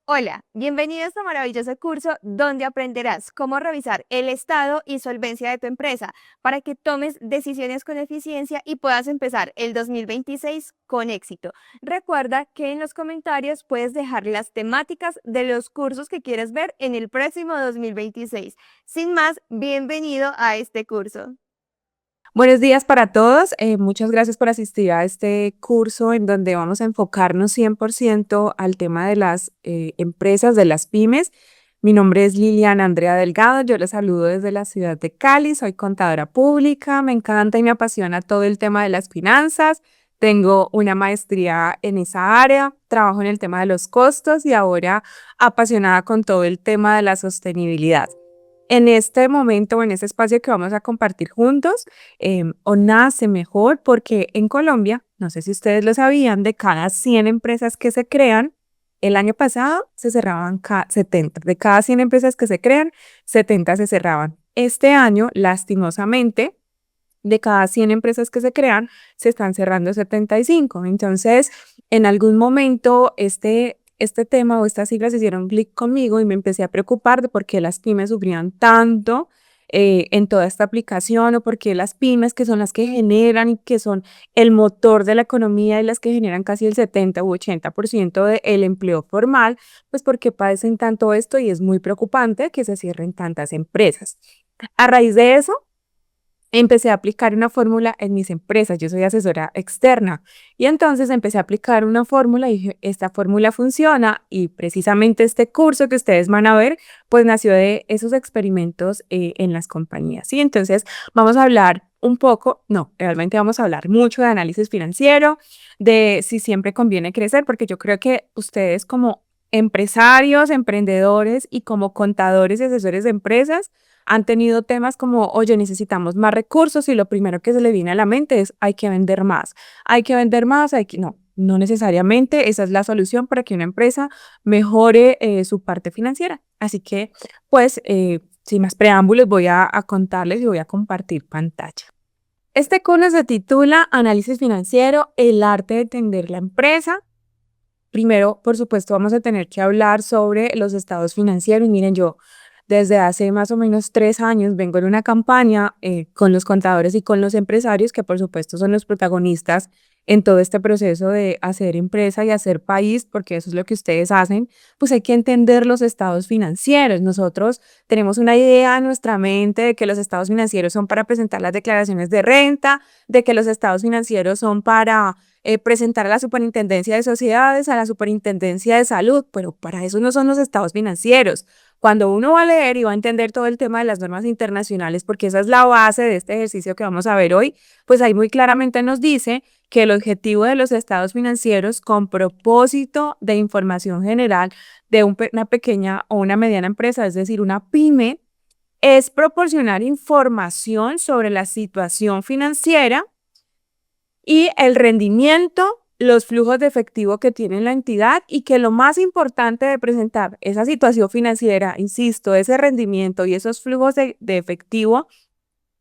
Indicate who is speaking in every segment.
Speaker 1: Hola, bienvenido a este maravilloso curso donde aprenderás cómo revisar el estado y solvencia de tu empresa para que tomes decisiones con eficiencia y puedas empezar el 2026 con éxito. Recuerda que en los comentarios puedes dejar las temáticas de los cursos que quieres ver en el próximo 2026. Sin más, bienvenido a este curso.
Speaker 2: Buenos días para todos. Muchas gracias por asistir a este curso en donde vamos a enfocarnos 100% al tema de las empresas, de las pymes. Mi nombre es Liliana Andrea Delgado. Yo les saludo desde la ciudad de Cali. Soy contadora pública. Me encanta y me apasiona todo el tema de las finanzas. Tengo una maestría en esa área. Trabajo en el tema de los costos y ahora apasionada con todo el tema de la sostenibilidad. En este momento, en este espacio que vamos a compartir juntos, o nace mejor porque en Colombia, no sé si ustedes lo sabían, de cada 100 empresas que se crean, el año pasado se cerraban 70. De cada 100 empresas que se crean, 70 se cerraban. Este año, lastimosamente, de cada 100 empresas que se crean, se están cerrando 75. Entonces, en algún momento, este tema o estas siglas hicieron clic conmigo y me empecé a preocupar de por qué las pymes sufrían tanto en toda esta aplicación o por qué las pymes, que son las que generan y que son el motor de la economía y las que generan casi el 70 u 80% del empleo formal, pues por qué padecen tanto esto y es muy preocupante que se cierren tantas empresas. A raíz de eso, empecé a aplicar una fórmula en mis empresas. Yo soy asesora externa y entonces empecé a aplicar una fórmula y dije, esta fórmula funciona y precisamente este curso que ustedes van a ver, pues nació de esos experimentos en las compañías. Y entonces vamos a hablar un poco, no, realmente vamos a hablar mucho de análisis financiero, de si siempre conviene crecer, porque yo creo que ustedes como empresarios, emprendedores y como contadores y asesores de empresas, han tenido temas como, oye, necesitamos más recursos y lo primero que se le viene a la mente es, hay que vender más, hay que vender más, hay que... No, no necesariamente esa es la solución para que una empresa mejore su parte financiera. Así que, pues, sin más preámbulos, voy a contarles y voy a compartir pantalla. Este curso se titula Análisis financiero, el arte de entender la empresa. Primero, por supuesto, vamos a tener que hablar sobre los estados financieros. Miren, yo desde hace más o menos 3 años vengo en una campaña con los contadores y con los empresarios, que por supuesto son los protagonistas en todo este proceso de hacer empresa y hacer país, porque eso es lo que ustedes hacen, pues hay que entender los estados financieros. Nosotros tenemos una idea en nuestra mente de que los estados financieros son para presentar las declaraciones de renta, de que los estados financieros son para presentar a la Superintendencia de Sociedades, a la Superintendencia de Salud, pero para eso no son los estados financieros. Cuando uno va a leer y va a entender todo el tema de las normas internacionales, porque esa es la base de este ejercicio que vamos a ver hoy, pues ahí muy claramente nos dice que el objetivo de los estados financieros con propósito de información general de una pequeña o una mediana empresa, es decir, una pyme, es proporcionar información sobre la situación financiera y el rendimiento, los flujos de efectivo que tiene la entidad y que lo más importante de presentar esa situación financiera, insisto, ese rendimiento y esos flujos de efectivo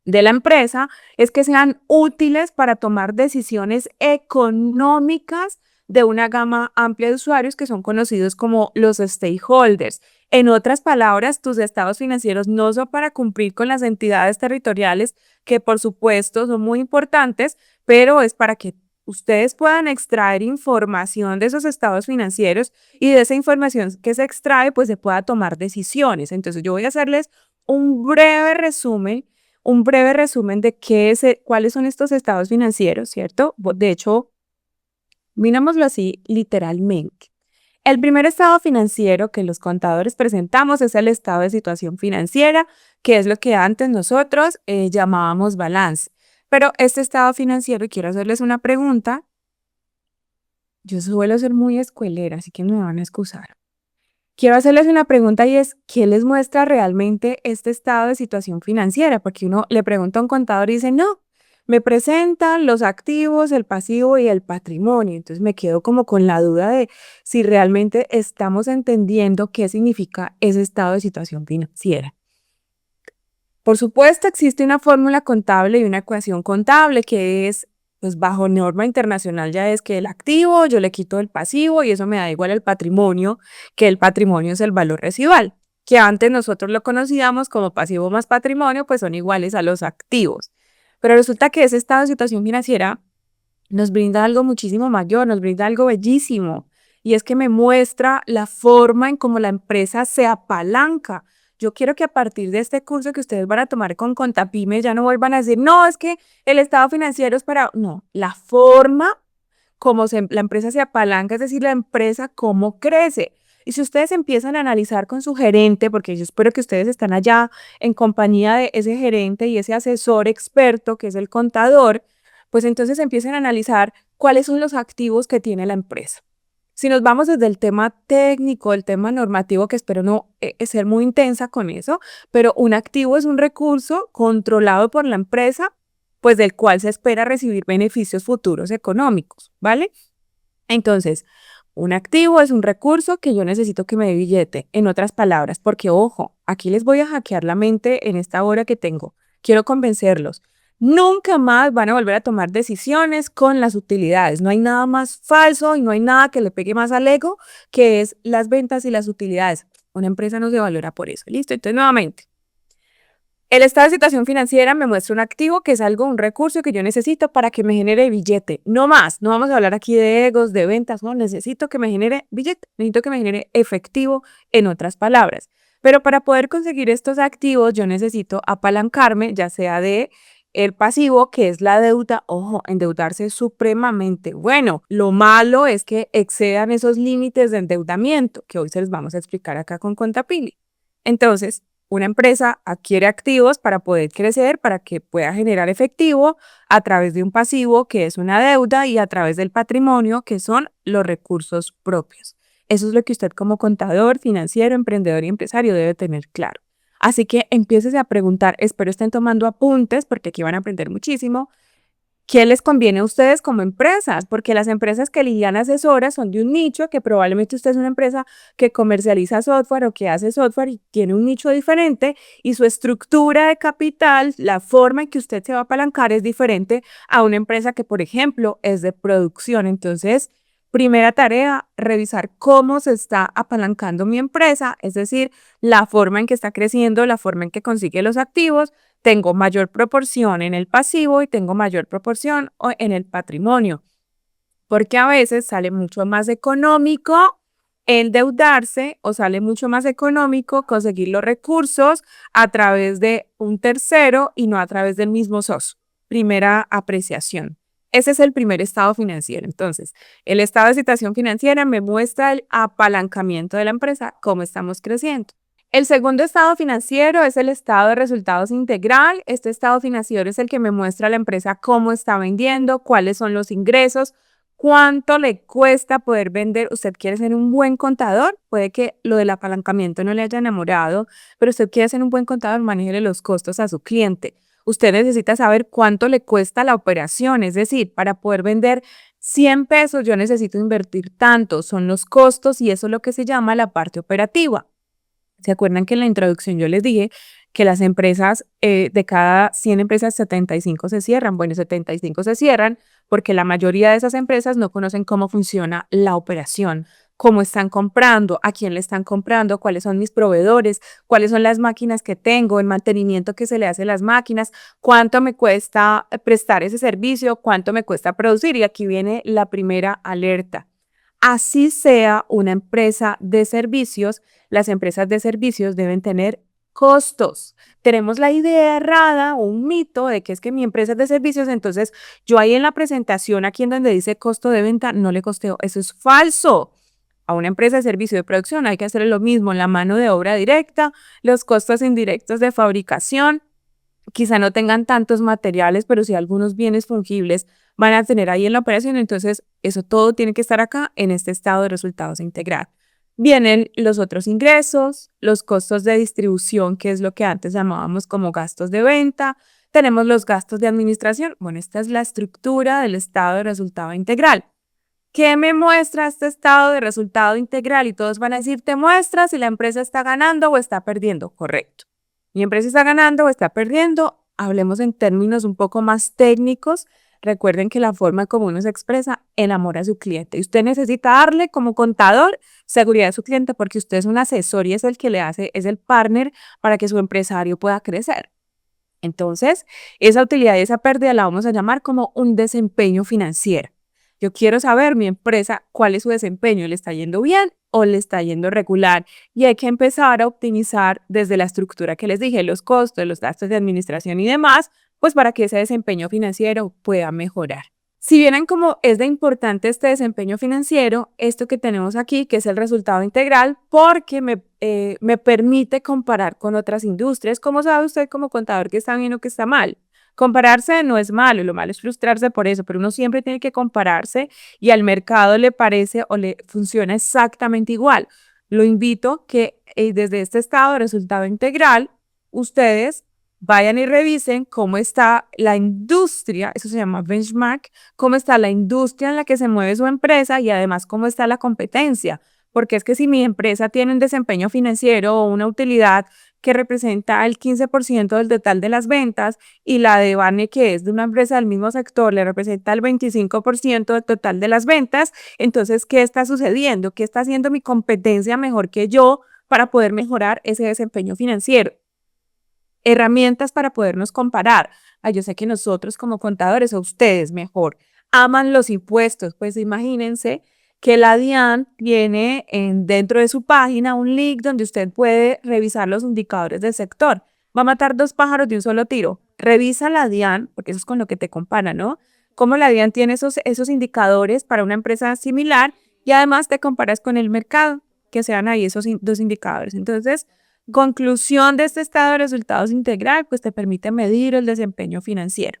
Speaker 2: de la empresa es que sean útiles para tomar decisiones económicas de una gama amplia de usuarios que son conocidos como los stakeholders. En otras palabras, tus estados financieros no son para cumplir con las entidades territoriales, que por supuesto son muy importantes, pero es para que ustedes puedan extraer información de esos estados financieros y de esa información que se extrae, pues se pueda tomar decisiones. Entonces yo voy a hacerles un breve resumen de cuáles son estos estados financieros, ¿cierto? De hecho, mirámoslo así literalmente. El primer estado financiero que los contadores presentamos es el estado de situación financiera, que es lo que antes nosotros llamábamos balance. Pero este estado financiero, y quiero hacerles una pregunta, yo suelo ser muy escuelera, así que no me van a excusar. Quiero hacerles una pregunta y es, ¿qué les muestra realmente este estado de situación financiera? Porque uno le pregunta a un contador y dice, no, me presentan los activos, el pasivo y el patrimonio. Entonces me quedo como con la duda de si realmente estamos entendiendo qué significa ese estado de situación financiera. Por supuesto, existe una fórmula contable y una ecuación contable que es pues bajo norma internacional ya es que el activo, yo le quito el pasivo y eso me da igual el patrimonio, que el patrimonio es el valor residual, que antes nosotros lo conocíamos como pasivo más patrimonio, pues son iguales a los activos. Pero resulta que ese estado de situación financiera nos brinda algo muchísimo mayor, nos brinda algo bellísimo. Y es que me muestra la forma en cómo la empresa se apalanca. Yo quiero que a partir de este curso que ustedes van a tomar con Contapyme ya no vuelvan a decir, no, es que el estado financiero es para... No, la forma como la empresa se apalanca, es decir, la empresa cómo crece. Y si ustedes empiezan a analizar con su gerente, porque yo espero que ustedes están allá en compañía de ese gerente y ese asesor experto que es el contador, pues entonces empiecen a analizar cuáles son los activos que tiene la empresa. Si nos vamos desde el tema técnico, el tema normativo, que espero no ser muy intensa con eso, pero un activo es un recurso controlado por la empresa, pues del cual se espera recibir beneficios futuros económicos, ¿vale? Entonces, un activo es un recurso que yo necesito que me dé billete, en otras palabras, porque ojo, aquí les voy a hackear la mente en esta hora que tengo. Quiero convencerlos. Nunca más van a volver a tomar decisiones con las utilidades. No hay nada más falso y no hay nada que le pegue más al ego que es las ventas y las utilidades. Una empresa no se valora por eso. ¿Listo? Entonces, nuevamente, el estado de situación financiera me muestra un activo que es algo, un recurso que yo necesito para que me genere billete. No más, no vamos a hablar aquí de egos, de ventas, no, necesito que me genere billete, necesito que me genere efectivo, en otras palabras. Pero para poder conseguir estos activos, yo necesito apalancarme, ya sea de el pasivo, que es la deuda, ojo, endeudarse supremamente. Bueno, lo malo es que excedan esos límites de endeudamiento, que hoy se los vamos a explicar acá con Contapyme. Entonces, una empresa adquiere activos para poder crecer, para que pueda generar efectivo a través de un pasivo que es una deuda y a través del patrimonio que son los recursos propios. Eso es lo que usted como contador, financiero, emprendedor y empresario debe tener claro. Así que empiécese a preguntar, espero estén tomando apuntes porque aquí van a aprender muchísimo. ¿Qué les conviene a ustedes como empresas? Porque las empresas que Liliana asesora son de un nicho que probablemente usted es una empresa que comercializa software o que hace software y tiene un nicho diferente y su estructura de capital, la forma en que usted se va a apalancar es diferente a una empresa que, por ejemplo, es de producción. Entonces, primera tarea, revisar cómo se está apalancando mi empresa, es decir, la forma en que está creciendo, la forma en que consigue los activos. Tengo mayor proporción en el pasivo y tengo mayor proporción en el patrimonio, porque a veces sale mucho más económico endeudarse o sale mucho más económico conseguir los recursos a través de un tercero y no a través del mismo socio. Primera apreciación. Ese es el primer estado financiero. Entonces, el estado de situación financiera me muestra el apalancamiento de la empresa, cómo estamos creciendo. El segundo estado financiero es el estado de resultados integral. Este estado financiero es el que me muestra a la empresa cómo está vendiendo, cuáles son los ingresos, cuánto le cuesta poder vender. Usted quiere ser un buen contador, puede que lo del apalancamiento no le haya enamorado, pero usted quiere ser un buen contador, manéjele los costos a su cliente. Usted necesita saber cuánto le cuesta la operación, es decir, para poder vender 100 pesos yo necesito invertir tanto, son los costos y eso es lo que se llama la parte operativa. ¿Se acuerdan que en la introducción yo les dije que las empresas, de cada 100 empresas, 75 se cierran? Bueno, 75 se cierran porque la mayoría de esas empresas no conocen cómo funciona la operación, cómo están comprando, a quién le están comprando, cuáles son mis proveedores, cuáles son las máquinas que tengo, el mantenimiento que se le hace a las máquinas, cuánto me cuesta prestar ese servicio, cuánto me cuesta producir. Y aquí viene la primera alerta. Así sea una empresa de servicios, las empresas de servicios deben tener costos. Tenemos la idea errada o un mito de que es que mi empresa es de servicios, entonces yo ahí en la presentación, aquí en donde dice costo de venta, no le costeo. Eso es falso. A una empresa de servicio de producción hay que hacer lo mismo, la mano de obra directa, los costos indirectos de fabricación. Quizá no tengan tantos materiales, pero sí algunos bienes fungibles van a tener ahí en la operación. Entonces, eso todo tiene que estar acá en este estado de resultados integral. Vienen los otros ingresos, los costos de distribución, que es lo que antes llamábamos como gastos de venta. Tenemos los gastos de administración. Bueno, esta es la estructura del estado de resultado integral. ¿Qué me muestra este estado de resultado integral? Y todos van a decir, te muestra si la empresa está ganando o está perdiendo. Correcto. Mi empresa está ganando o está perdiendo. Hablemos en términos un poco más técnicos. recuerden que la forma como uno se expresa enamora a su cliente. Y usted necesita darle como contador seguridad a su cliente porque usted es un asesor y es el que le hace, es el partner para que su empresario pueda crecer. Entonces, esa utilidad y esa pérdida la vamos a llamar como un desempeño financiero. Yo quiero saber mi empresa cuál es su desempeño, ¿le está yendo bien o le está yendo regular? Y hay que empezar a optimizar desde la estructura que les dije, los costos, los gastos de administración y demás, pues para que ese desempeño financiero pueda mejorar. Si vieran cómo es de importante este desempeño financiero, esto que tenemos aquí, que es el resultado integral, porque me permite comparar con otras industrias. ¿Cómo sabe usted como contador que está bien o que está mal? Compararse no es malo, lo malo es frustrarse por eso, pero uno siempre tiene que compararse y al mercado le parece o le funciona exactamente igual. Lo invito que desde este estado de resultado integral, ustedes vayan y revisen cómo está la industria, eso se llama benchmark, cómo está la industria en la que se mueve su empresa y además cómo está la competencia. Porque es que si mi empresa tiene un desempeño financiero o una utilidad que representa el 15% del total de las ventas y la de Bane, que es de una empresa del mismo sector, le representa el 25% del total de las ventas, entonces, ¿qué está sucediendo? ¿Qué está haciendo mi competencia mejor que yo para poder mejorar ese desempeño financiero? Herramientas para podernos comparar. Yo sé que nosotros como contadores, o ustedes mejor, aman los impuestos. Pues imagínense que la DIAN tiene dentro de su página un link donde usted puede revisar los indicadores del sector. Va a matar dos pájaros de un solo tiro. Revisa la DIAN, porque eso es con lo que te compara, ¿no? Cómo la DIAN tiene esos indicadores para una empresa similar y además te comparas con el mercado, que sean ahí esos dos indicadores. Entonces, conclusión de este estado de resultados integral, pues te permite medir el desempeño financiero.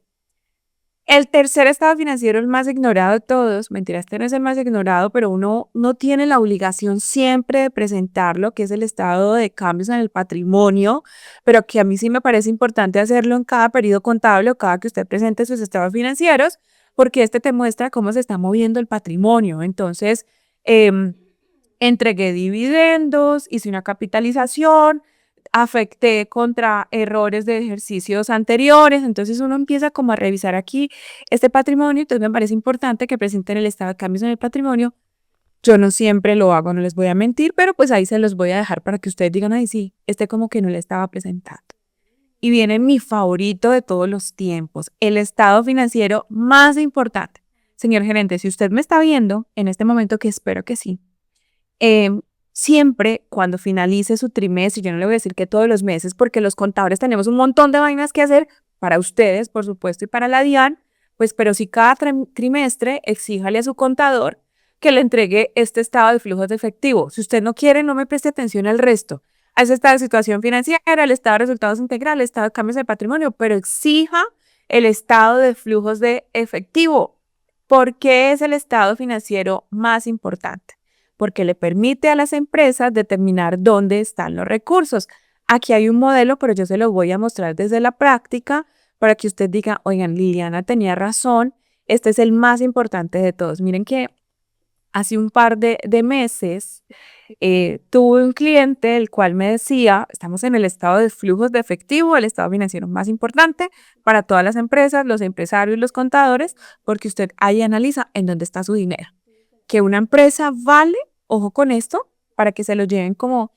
Speaker 2: El tercer estado financiero, el más ignorado de todos, mentira, este no es el más ignorado, pero uno no tiene la obligación siempre de presentarlo, que es el estado de cambios en el patrimonio, pero que a mí sí me parece importante hacerlo en cada periodo contable o cada que usted presente sus estados financieros, porque este te muestra cómo se está moviendo el patrimonio. Entonces, entregué dividendos, hice una capitalización, afecté contra errores de ejercicios anteriores, entonces uno empieza como a revisar aquí este patrimonio, entonces me parece importante que presenten el estado de cambios en el patrimonio. Yo no siempre lo hago, no les voy a mentir, pero pues ahí se los voy a dejar para que ustedes digan, ay sí, este como que no le estaba presentando. Y viene mi favorito de todos los tiempos, el estado financiero más importante. Señor gerente, si usted me está viendo en este momento, que espero que sí, siempre cuando finalice su trimestre, yo no le voy a decir que todos los meses, porque los contadores tenemos un montón de vainas que hacer para ustedes, por supuesto, y para la DIAN, pues, pero si cada trimestre exíjale a su contador que le entregue este estado de flujos de efectivo. Si usted no quiere, no me preste atención al resto. A ese estado de situación financiera, el estado de resultados integrales, el estado de cambios de patrimonio, pero exija el estado de flujos de efectivo. ¿Por qué es el estado financiero más importante? Porque le permite a las empresas determinar dónde están los recursos. Aquí hay un modelo, pero yo se lo voy a mostrar desde la práctica para que usted diga, oigan, Liliana tenía razón, este es el más importante de todos. Miren que hace un par de meses tuve un cliente el cual me decía, estamos en el estado de flujos de efectivo, el estado financiero más importante para todas las empresas, los empresarios, los contadores, porque usted ahí analiza en dónde está su dinero. Que una empresa vale, ojo con esto, para que se lo lleven como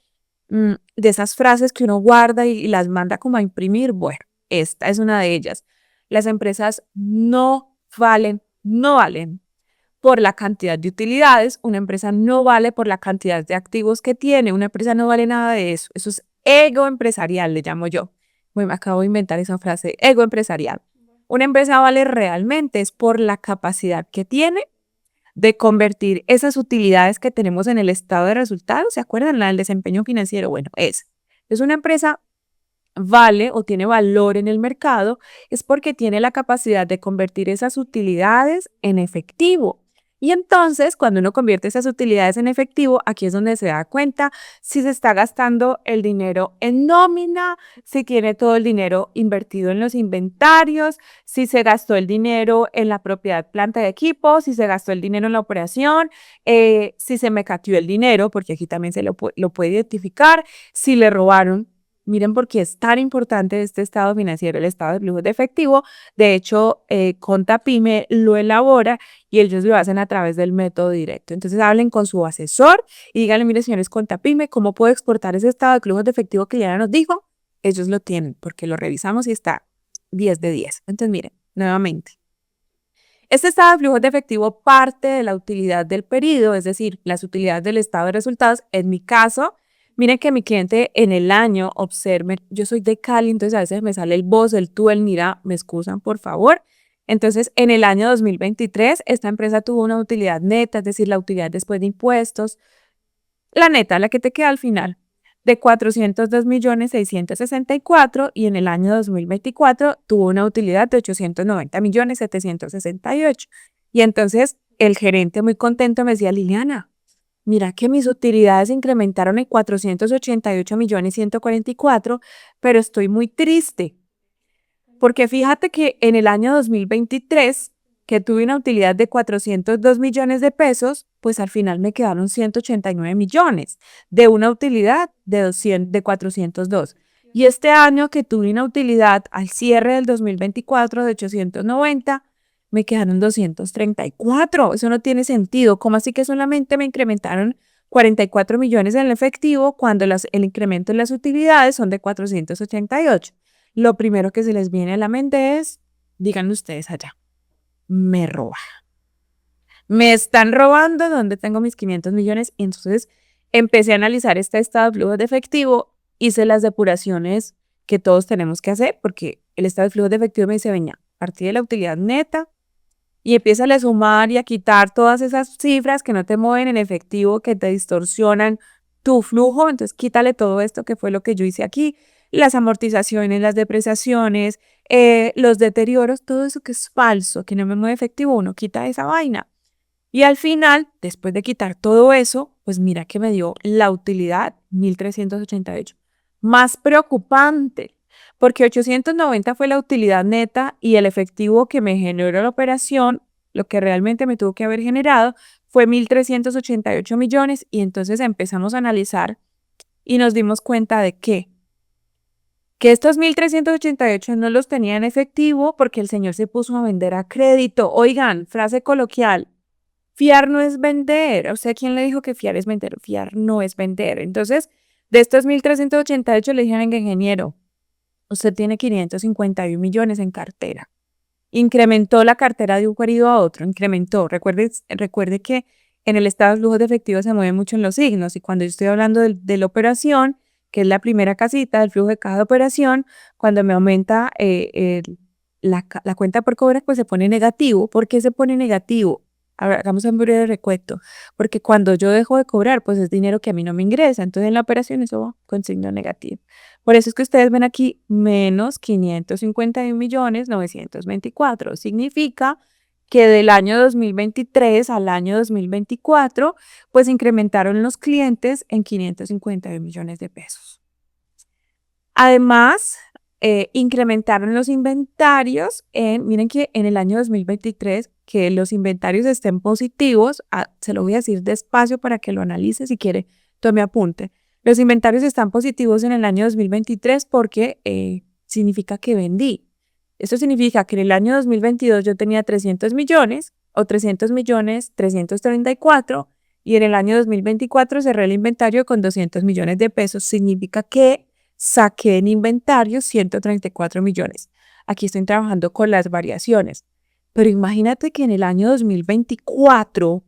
Speaker 2: de esas frases que uno guarda y las manda como a imprimir. Bueno, esta es una de ellas. Las empresas no valen por la cantidad de utilidades, una empresa no vale por la cantidad de activos que tiene, una empresa no vale nada de eso. Eso es ego empresarial, le llamo yo. Bueno, me acabo de inventar esa frase, ego empresarial. Una empresa vale realmente es por la capacidad que tiene de convertir esas utilidades que tenemos en el estado de resultados. ¿Se acuerdan? La del desempeño financiero. Bueno, es una empresa vale o tiene valor en el mercado, es porque tiene la capacidad de convertir esas utilidades en efectivo. Y entonces, cuando uno convierte esas utilidades en efectivo, aquí es donde se da cuenta si se está gastando el dinero en nómina, si tiene todo el dinero invertido en los inventarios, si se gastó el dinero en la propiedad, planta de equipo, si se gastó el dinero en la operación, si se me cateó el dinero, porque aquí también se lo puede identificar, si le robaron Miren por qué es tan importante este estado financiero, el estado de flujos de efectivo. De hecho, Contapyme lo elabora y ellos lo hacen a través del método directo. Entonces, hablen con su asesor y díganle, mire, señores Contapyme, ¿cómo puedo exportar ese estado de flujos de efectivo que ya nos dijo? Ellos lo tienen porque lo revisamos y está 10 de 10. Entonces, miren, nuevamente. Este estado de flujos de efectivo parte de la utilidad del periodo, es decir, las utilidades del estado de resultados. En mi caso, miren que mi cliente en el año, observen, yo soy de Cali, entonces a veces me sale el vos, el tú, el mira, me excusan por favor. Entonces, en el año 2023, esta empresa tuvo una utilidad neta, es decir, la utilidad después de impuestos, la neta, la que te queda al final, de 402.664.000 y en el año 2024 tuvo una utilidad de 890.768.000. Y entonces el gerente muy contento me decía, Liliana, mira que mis utilidades se incrementaron en 488.144.000, pero estoy muy triste porque fíjate que en el año 2023, que tuve una utilidad de 402 millones de pesos, pues al final me quedaron 189 millones de una utilidad de 402. Y este año que tuve una utilidad al cierre del 2024 de 890, me quedaron 234. Eso no tiene sentido. ¿Cómo así que solamente me incrementaron 44 millones en el efectivo cuando el incremento en las utilidades son de 488? Lo primero que se les viene a la mente es, digan ustedes allá, me roba. Me están robando, ¿dónde tengo mis 500 millones? Y entonces empecé a analizar este estado de flujo de efectivo, hice las depuraciones que todos tenemos que hacer, porque el estado de flujo de efectivo me dice, venga, a partir de la utilidad neta, y empieza a sumar y a quitar todas esas cifras que no te mueven en efectivo, que te distorsionan tu flujo. Entonces quítale todo esto que fue lo que yo hice aquí, las amortizaciones, las depreciaciones, los deterioros, todo eso que es falso, que no me mueve efectivo, uno quita esa vaina. Y al final, después de quitar todo eso, pues mira que me dio la utilidad 1.388. Más preocupante, porque 890 fue la utilidad neta y el efectivo que me generó la operación, lo que realmente me tuvo que haber generado, fue 1.388 millones. Y entonces empezamos a analizar y nos dimos cuenta de que estos 1.388 no los tenía en efectivo porque el señor se puso a vender a crédito. Oigan, frase coloquial, fiar no es vender. O sea, ¿quién le dijo que fiar es vender? Fiar no es vender. Entonces, de estos 1.388 le dije, venga, ingeniero, usted tiene 551 millones en cartera. Incrementó la cartera de un periodo a otro, incrementó. Recuerde que en el estado de flujo de efectivo se mueve mucho en los signos y cuando yo estoy hablando de la operación, que es la primera casita del flujo de cada operación, cuando me aumenta la cuenta por cobrar, pues se pone negativo. ¿Por qué se pone negativo? Ahora, hagamos un breve recuento, porque cuando yo dejo de cobrar, pues es dinero que a mí no me ingresa, entonces en la operación eso va con signo negativo. Por eso es que ustedes ven aquí menos 551.924. Significa que del año 2023 al año 2024, pues incrementaron los clientes en 551 millones de pesos. Además, incrementaron los inventarios miren que en el año 2023, que los inventarios estén positivos, se lo voy a decir despacio para que lo analice, si quiere, tome apunte. Los inventarios están positivos en el año 2023 porque significa que vendí. Esto significa que en el año 2022 yo tenía 300 millones o 300 millones 334 y en el año 2024 cerré el inventario con 200 millones de pesos. Significa que saqué en inventario 134 millones. Aquí estoy trabajando con las variaciones. Pero imagínate que en el año 2024,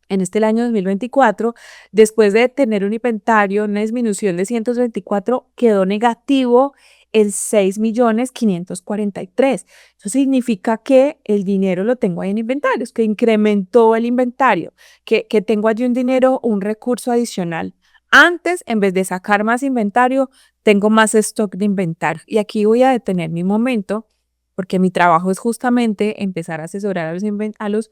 Speaker 2: el año 2024, después de tener un inventario, una disminución de 124, quedó negativo en 6.543.000. Eso significa que el dinero lo tengo ahí en inventarios, que incrementó el inventario, que tengo allí un dinero, un recurso adicional. Antes, en vez de sacar más inventario, tengo más stock de inventario. Y aquí voy a detener mi momento, porque mi trabajo es justamente empezar a asesorar a los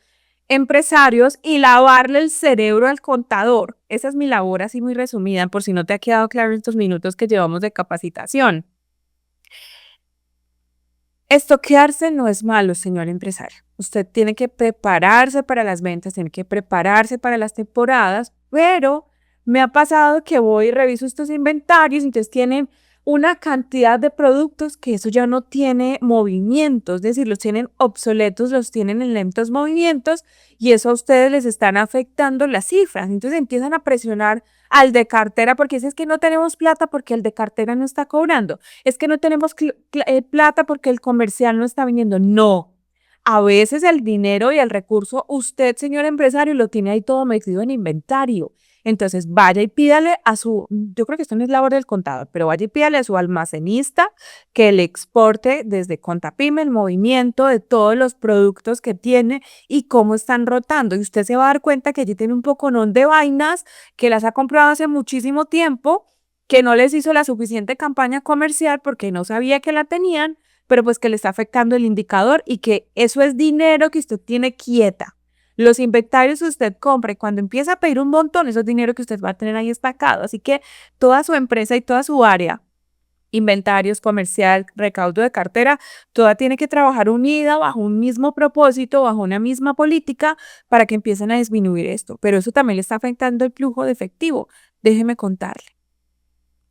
Speaker 2: empresarios y lavarle el cerebro al contador. Esa es mi labor así muy resumida, por si no te ha quedado claro en estos minutos que llevamos de capacitación. Estoquearse no es malo, señor empresario. Usted tiene que prepararse para las ventas, tiene que prepararse para las temporadas, pero me ha pasado que voy y reviso estos inventarios, entonces tienen una cantidad de productos que eso ya no tiene movimiento, es decir, los tienen obsoletos, los tienen en lentos movimientos y eso a ustedes les están afectando las cifras. Entonces empiezan a presionar al de cartera porque es que no tenemos plata porque el de cartera no está cobrando, es que no tenemos plata porque el comercial no está viniendo. No, a veces el dinero y el recurso usted, señor empresario, lo tiene ahí todo metido en inventario. Entonces vaya y pídale a yo creo que esto no es labor del contador, pero vaya y pídale a su almacenista que le exporte desde Contapyme el movimiento de todos los productos que tiene y cómo están rotando. Y usted se va a dar cuenta que allí tiene un poconón de vainas que las ha comprado hace muchísimo tiempo, que no les hizo la suficiente campaña comercial porque no sabía que la tenían, pero pues que le está afectando el indicador y que eso es dinero que usted tiene quieta. Los inventarios que usted compra y cuando empieza a pedir un montón, eso es dinero que usted va a tener ahí estacado. Así que toda su empresa y toda su área, inventarios, comercial, recaudo de cartera, toda tiene que trabajar unida bajo un mismo propósito, bajo una misma política para que empiecen a disminuir esto. Pero eso también le está afectando el flujo de efectivo. Déjeme contarle.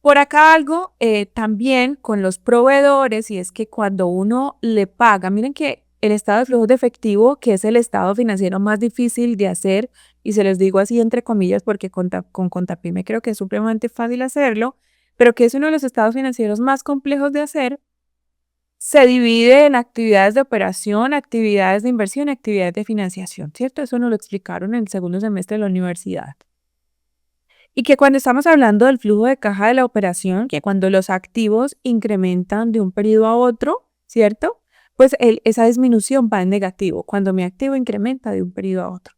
Speaker 2: Por acá algo también con los proveedores y es que cuando uno le paga, miren que el estado de flujo de efectivo, que es el estado financiero más difícil de hacer, y se los digo así entre comillas porque con Contapyme creo que es supremamente fácil hacerlo, pero que es uno de los estados financieros más complejos de hacer, se divide en actividades de operación, actividades de inversión y actividades de financiación, ¿cierto? Eso nos lo explicaron en el segundo semestre de la universidad. Y que cuando estamos hablando del flujo de caja de la operación, que cuando los activos incrementan de un periodo a otro, ¿cierto? Pues esa disminución va en negativo, cuando mi activo incrementa de un periodo a otro.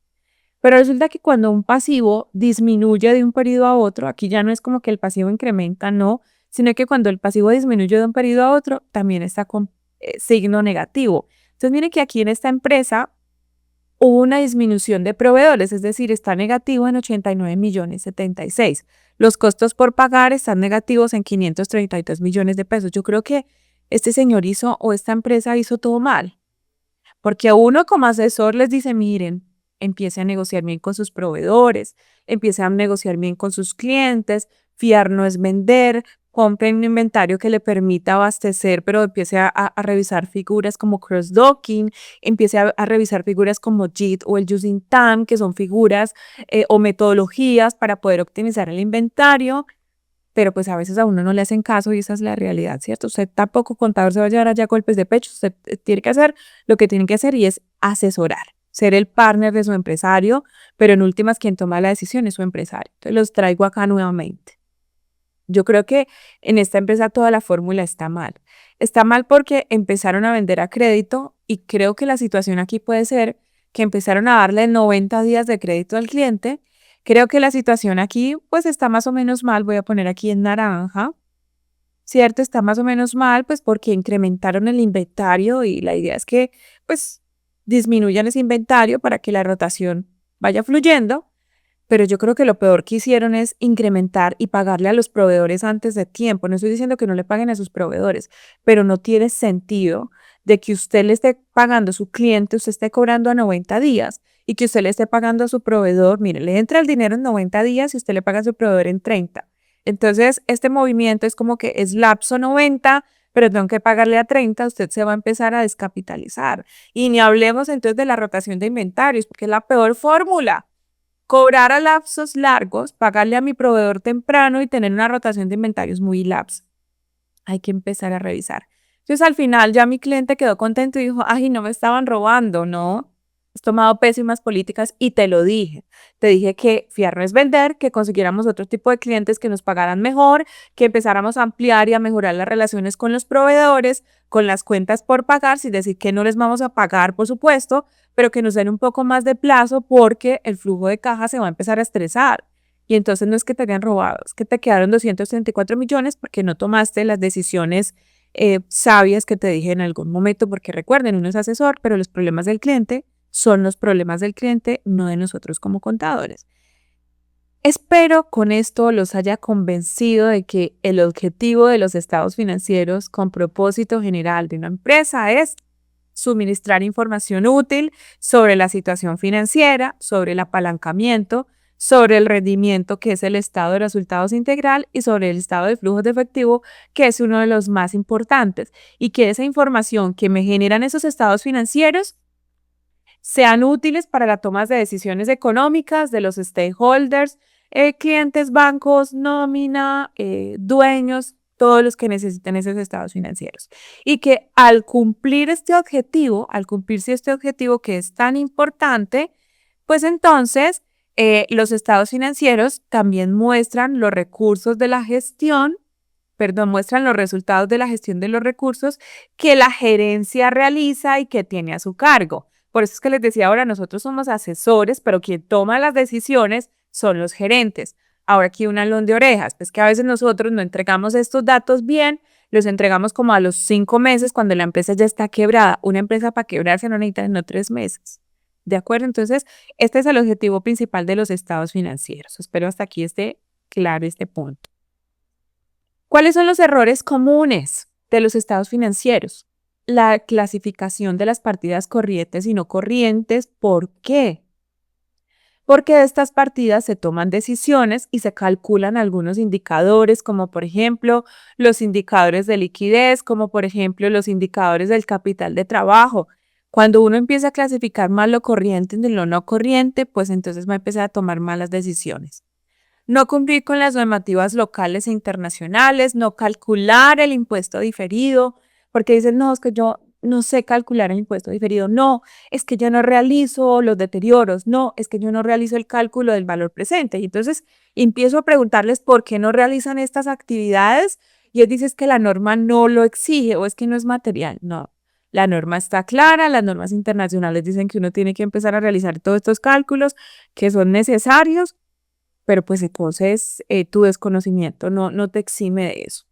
Speaker 2: Pero resulta que cuando un pasivo disminuye de un periodo a otro, aquí ya no es como que el pasivo incrementa, no, sino que cuando el pasivo disminuye de un periodo a otro, también está con signo negativo. Entonces, miren que aquí en esta empresa hubo una disminución de proveedores, es decir, está negativo en 89.076.000. Los costos por pagar están negativos en 532 millones de pesos. Yo creo que este señor hizo o esta empresa hizo todo mal, porque a uno como asesor les dice, miren, empiece a negociar bien con sus proveedores, empiece a negociar bien con sus clientes, fiar no es vender, compren un inventario que le permita abastecer, pero empiece a revisar figuras como cross-docking, empiece a revisar figuras como JIT o el Using Time, que son figuras o metodologías para poder optimizar el inventario, pero pues a veces a uno no le hacen caso y esa es la realidad, ¿cierto? Usted tampoco, contador, se va a llevar allá golpes de pecho, usted tiene que hacer lo que tiene que hacer y es asesorar, ser el partner de su empresario, pero en últimas quien toma la decisión es su empresario. Entonces los traigo acá nuevamente. Yo creo que en esta empresa toda la fórmula está mal. Está mal porque empezaron a vender a crédito y creo que la situación aquí puede ser que empezaron a darle 90 días de crédito al cliente. Creo que la situación aquí pues está más o menos mal, voy a poner aquí en naranja, ¿cierto? Está más o menos mal pues porque incrementaron el inventario y la idea es que pues disminuyan ese inventario para que la rotación vaya fluyendo. Pero yo creo que lo peor que hicieron es incrementar y pagarle a los proveedores antes de tiempo. No estoy diciendo que no le paguen a sus proveedores, pero no tiene sentido de que usted le esté pagando a su cliente, usted esté cobrando a 90 días y que usted le esté pagando a su proveedor. Mire, le entra el dinero en 90 días y usted le paga a su proveedor en 30. Entonces, este movimiento es como que es lapso 90, pero tengo que pagarle a 30, usted se va a empezar a descapitalizar. Y ni hablemos entonces de la rotación de inventarios, porque es la peor fórmula. Cobrar a lapsos largos, pagarle a mi proveedor temprano y tener una rotación de inventarios muy lapsa. Hay que empezar a revisar. Entonces al final ya mi cliente quedó contento y dijo, ay, no me estaban robando, no. Has tomado pésimas políticas y te lo dije. Te dije que fiar no es vender, que consiguiéramos otro tipo de clientes que nos pagaran mejor, que empezáramos a ampliar y a mejorar las relaciones con los proveedores, con las cuentas por pagar, sin decir que no les vamos a pagar, por supuesto, pero que nos den un poco más de plazo porque el flujo de caja se va a empezar a estresar. Y entonces no es que te hayan robado, es que te quedaron 234 millones porque no tomaste las decisiones sabias que te dije en algún momento, porque recuerden, uno es asesor, pero los problemas del cliente son los problemas del cliente, no de nosotros como contadores. Espero con esto los haya convencido de que el objetivo de los estados financieros con propósito general de una empresa es suministrar información útil sobre la situación financiera, sobre el apalancamiento, sobre el rendimiento, que es el estado de resultados integral, y sobre el estado de flujos de efectivo, que es uno de los más importantes, y que esa información que me generan esos estados financieros sean útiles para la toma de decisiones económicas de los stakeholders, clientes, bancos, nómina, dueños, todos los que necesiten esos estados financieros. Y que al cumplir este objetivo, al cumplirse este objetivo que es tan importante, pues entonces los estados financieros también muestran los recursos de la gestión, perdón, muestran los resultados de la gestión de los recursos que la gerencia realiza y que tiene a su cargo. Por eso es que les decía ahora, nosotros somos asesores, pero quien toma las decisiones son los gerentes. Ahora aquí un alón de orejas, pues que a veces nosotros no entregamos estos datos bien, los entregamos como a los 5 meses cuando la empresa ya está quebrada. Una empresa para quebrarse no necesita no 3 meses. ¿De acuerdo? Entonces, este es el objetivo principal de los estados financieros. Espero hasta aquí esté claro este punto. ¿Cuáles son los errores comunes de los estados financieros? La clasificación de las partidas corrientes y no corrientes. ¿Por qué? Porque de estas partidas se toman decisiones y se calculan algunos indicadores, como por ejemplo los indicadores de liquidez, como por ejemplo los indicadores del capital de trabajo. Cuando uno empieza a clasificar mal lo corriente de lo no corriente, pues entonces va a empezar a tomar malas decisiones. No cumplir con las normativas locales e internacionales, no calcular el impuesto diferido, porque dicen, no, es que yo no sé calcular el impuesto diferido, no, es que yo no realizo los deterioros, no, es que yo no realizo el cálculo del valor presente. Y entonces empiezo a preguntarles por qué no realizan estas actividades y ellos dicen es que la norma no lo exige o es que no es material. No, la norma está clara, las normas internacionales dicen que uno tiene que empezar a realizar todos estos cálculos que son necesarios, pero pues entonces tu desconocimiento no te exime de eso.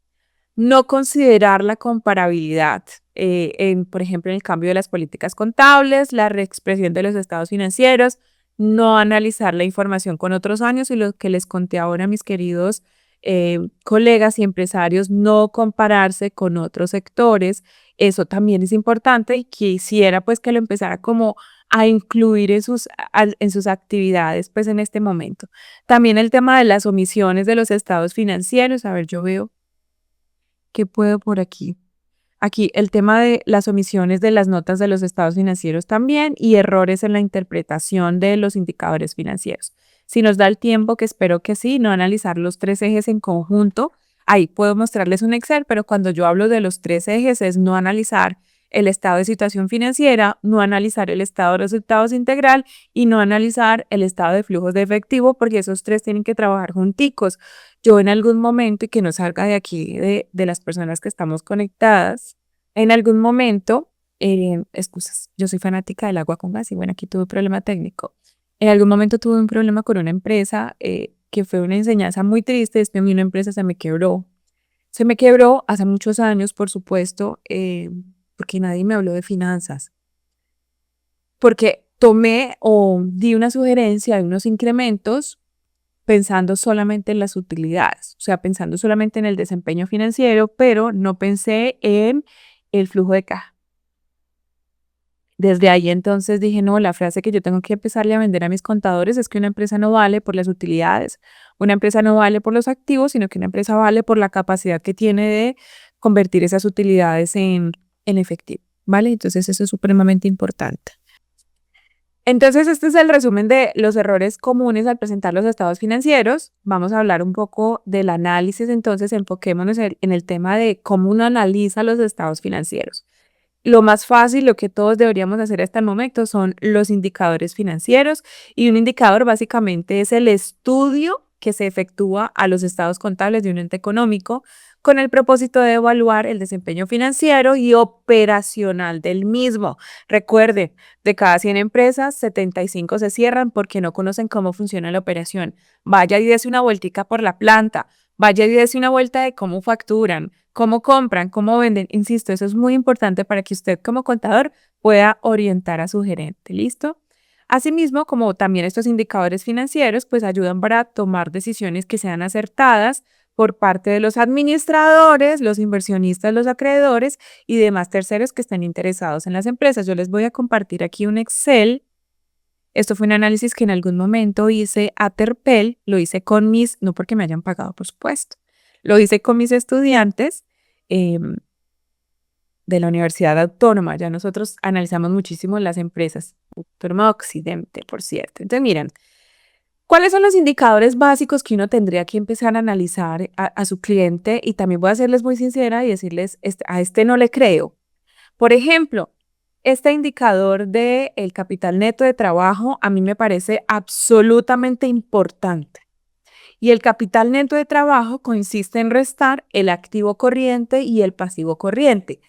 Speaker 2: No considerar la comparabilidad, por ejemplo, en el cambio de las políticas contables, la reexpresión de los estados financieros, no analizar la información con otros años y lo que les conté ahora, mis queridos colegas y empresarios, no compararse con otros sectores. Eso también es importante y quisiera pues que lo empezara como a incluir en sus actividades pues en este momento. También el tema de las omisiones de los estados financieros. A ver, yo veo qué puedo por aquí. Aquí el tema de las omisiones de las notas de los estados financieros también y errores en la interpretación de los indicadores financieros. Si nos da el tiempo, que espero que sí, no analizar los 3 ejes en conjunto. Ahí puedo mostrarles un Excel, pero cuando yo hablo de los 3 ejes es no analizar el estado de situación financiera, no analizar el estado de resultados integral y no analizar el estado de flujos de efectivo, porque esos 3 tienen que trabajar junticos. Yo en algún momento, y que no salga de aquí de las personas que estamos conectadas, en algún momento, excusas, yo soy fanática del agua con gas y bueno, aquí tuve un problema técnico. En algún momento tuve un problema con una empresa que fue una enseñanza muy triste, es que a mí una empresa se me quebró. Se me quebró hace muchos años, por supuesto, porque nadie me habló de finanzas. Porque tomé o di una sugerencia de unos incrementos pensando solamente en las utilidades, o sea, pensando solamente en el desempeño financiero, pero no pensé en el flujo de caja. Desde ahí entonces dije, no, la frase que yo tengo que empezarle a vender a mis contadores es que una empresa no vale por las utilidades, una empresa no vale por los activos, sino que una empresa vale por la capacidad que tiene de convertir esas utilidades en efectivo, ¿vale? Entonces eso es supremamente importante. Entonces, este es el resumen de los errores comunes al presentar los estados financieros. Vamos a hablar un poco del análisis, entonces enfoquémonos en el tema de cómo uno analiza los estados financieros. Lo más fácil, lo que todos deberíamos hacer hasta el momento son los indicadores financieros y un indicador básicamente es el estudio que se efectúa a los estados contables de un ente económico con el propósito de evaluar el desempeño financiero y operacional del mismo. Recuerde, de cada 100 empresas, 75 se cierran porque no conocen cómo funciona la operación. Vaya y dése una vueltica por la planta, vaya y dése una vuelta de cómo facturan, cómo compran, cómo venden. Insisto, eso es muy importante para que usted como contador pueda orientar a su gerente. ¿Listo? Asimismo, como también estos indicadores financieros, pues ayudan para tomar decisiones que sean acertadas por parte de los administradores, los inversionistas, los acreedores y demás terceros que estén interesados en las empresas. Yo les voy a compartir aquí un Excel Esto fue un análisis que en algún momento hice a Terpel, lo hice con no porque me hayan pagado, por supuesto, lo hice con mis estudiantes de la Universidad Autónoma. Ya nosotros analizamos muchísimo las empresas, Autónoma de Occidente, por cierto. Entonces, miren, ¿cuáles son los indicadores básicos que uno tendría que empezar a analizar a su cliente? Y también voy a serles muy sincera y decirles, a este no le creo. Por ejemplo, este indicador del capital neto de trabajo a mí me parece absolutamente importante. Y el capital neto de trabajo consiste en restar el activo corriente y el pasivo corriente.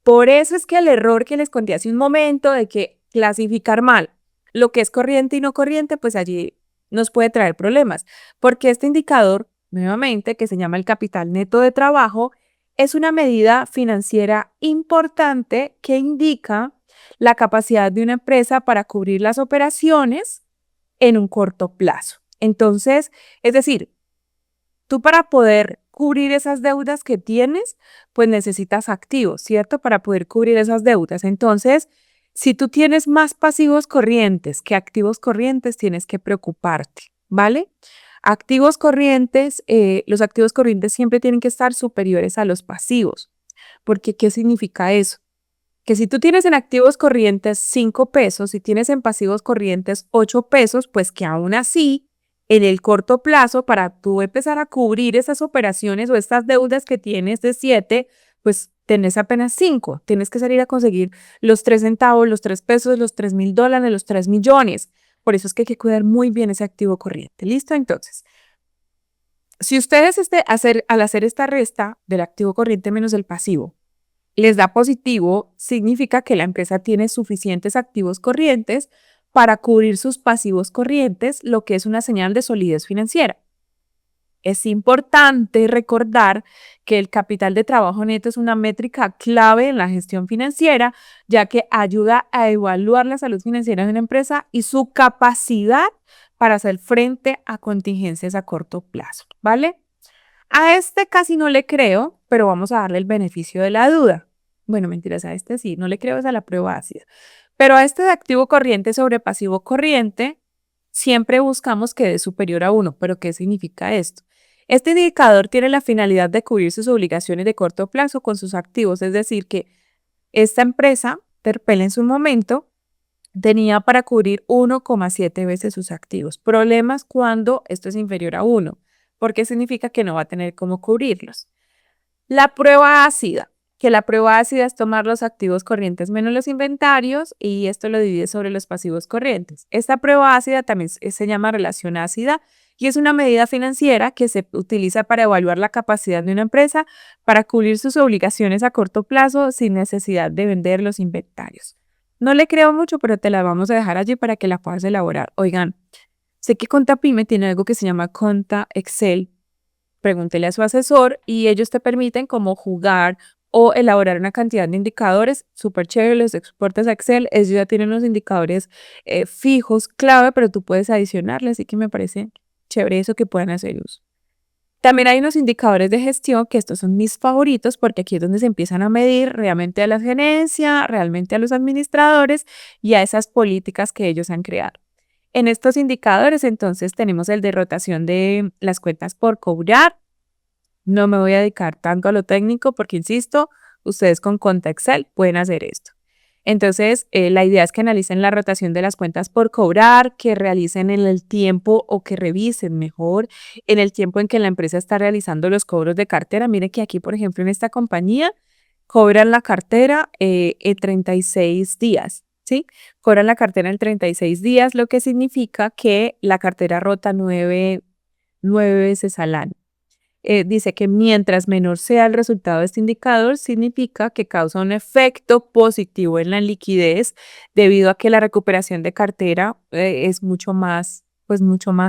Speaker 2: Por eso es que el error que les conté hace un momento de que clasificar mal lo que es corriente y no corriente, pues allí nos puede traer problemas, porque este indicador, nuevamente, que se llama el capital neto de trabajo, es una medida financiera importante que indica la capacidad de una empresa para cubrir las operaciones en un corto plazo. Entonces, es decir, tú para poder cubrir esas deudas que tienes, pues necesitas activos, ¿cierto? Para poder cubrir esas deudas. Entonces, si tú tienes más pasivos corrientes que activos corrientes, tienes que preocuparte, ¿vale? Activos corrientes, los activos corrientes siempre tienen que estar superiores a los pasivos. Porque, ¿qué significa eso? Que si tú tienes en activos corrientes 5 pesos y tienes en pasivos corrientes 8 pesos, pues que aún así, en el corto plazo, para tú empezar a cubrir esas operaciones o estas deudas que tienes de 7, pues tenés apenas 5. Tienes que salir a conseguir los 3 centavos, los 3 pesos, los $3,000, los 3 millones. Por eso es que hay que cuidar muy bien ese activo corriente. ¿Listo? Entonces, si ustedes al hacer esta resta del activo corriente menos el pasivo, les da positivo, significa que la empresa tiene suficientes activos corrientes para cubrir sus pasivos corrientes, lo que es una señal de solidez financiera. Es importante recordar que el capital de trabajo neto es una métrica clave en la gestión financiera, ya que ayuda a evaluar la salud financiera de una empresa y su capacidad para hacer frente a contingencias a corto plazo, ¿vale? A este casi no le creo, pero vamos a darle el beneficio de la duda. Bueno, mentiras, a este sí, no le creo es a la prueba ácida. Pero a este de activo corriente sobre pasivo corriente, siempre buscamos que dé superior a 1. ¿Pero qué significa esto? Este indicador tiene la finalidad de cubrir sus obligaciones de corto plazo con sus activos, es decir, que esta empresa, Terpel en su momento, tenía para cubrir 1,7 veces sus activos. Problemas cuando esto es inferior a 1, porque significa que no va a tener cómo cubrirlos. La prueba ácida, que la prueba ácida es tomar los activos corrientes menos los inventarios y esto lo divide sobre los pasivos corrientes. Esta prueba ácida también se llama relación ácida y es una medida financiera que se utiliza para evaluar la capacidad de una empresa para cubrir sus obligaciones a corto plazo sin necesidad de vender los inventarios. No le creo mucho, pero te la vamos a dejar allí para que la puedas elaborar. Oigan, sé que ContaPyme tiene algo que se llama Conta Excel. Pregúntele a su asesor y ellos te permiten como jugar o elaborar una cantidad de indicadores súper chévere. Los exportas a Excel, ellos ya tienen unos indicadores fijos, clave, pero tú puedes adicionarle, así que me parece chévere eso que puedan hacer uso. También hay unos indicadores de gestión que estos son mis favoritos porque aquí es donde se empiezan a medir realmente a la gerencia, realmente a los administradores y a esas políticas que ellos han creado. En estos indicadores, entonces, tenemos el de rotación de las cuentas por cobrar. No me voy a dedicar tanto a lo técnico porque, insisto, ustedes con Conta Excel pueden hacer esto. Entonces, la idea es que analicen la rotación de las cuentas por cobrar, que realicen en el tiempo o que revisen mejor en el tiempo en que la empresa está realizando los cobros de cartera. Miren que aquí, por ejemplo, en esta compañía, cobran la cartera en 36 días. ¿Sí? Cobran la cartera en 36 días, lo que significa que la cartera rota 9 veces al año. Dice que mientras menor sea el resultado de este indicador, significa que causa un efecto positivo en la liquidez debido a que la recuperación de cartera es mucho más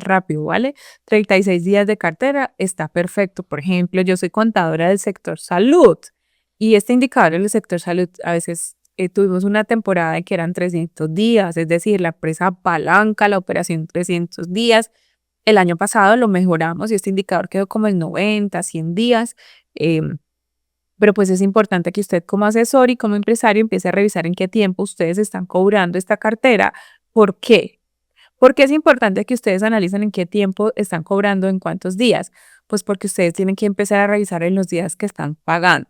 Speaker 2: rápido, ¿vale? 36 días de cartera está perfecto. Por ejemplo, yo soy contadora del sector salud y este indicador en el sector salud a veces tuvimos una temporada en que eran 300 días, es decir, la empresa apalanca la operación 300 días. El año pasado lo mejoramos y este indicador quedó como en 90, 100 días. Pero pues es importante que usted como asesor y como empresario empiece a revisar en qué tiempo ustedes están cobrando esta cartera. ¿Por qué? ¿Por qué es importante que ustedes analicen en qué tiempo están cobrando, en cuántos días? Pues porque ustedes tienen que empezar a revisar en los días que están pagando.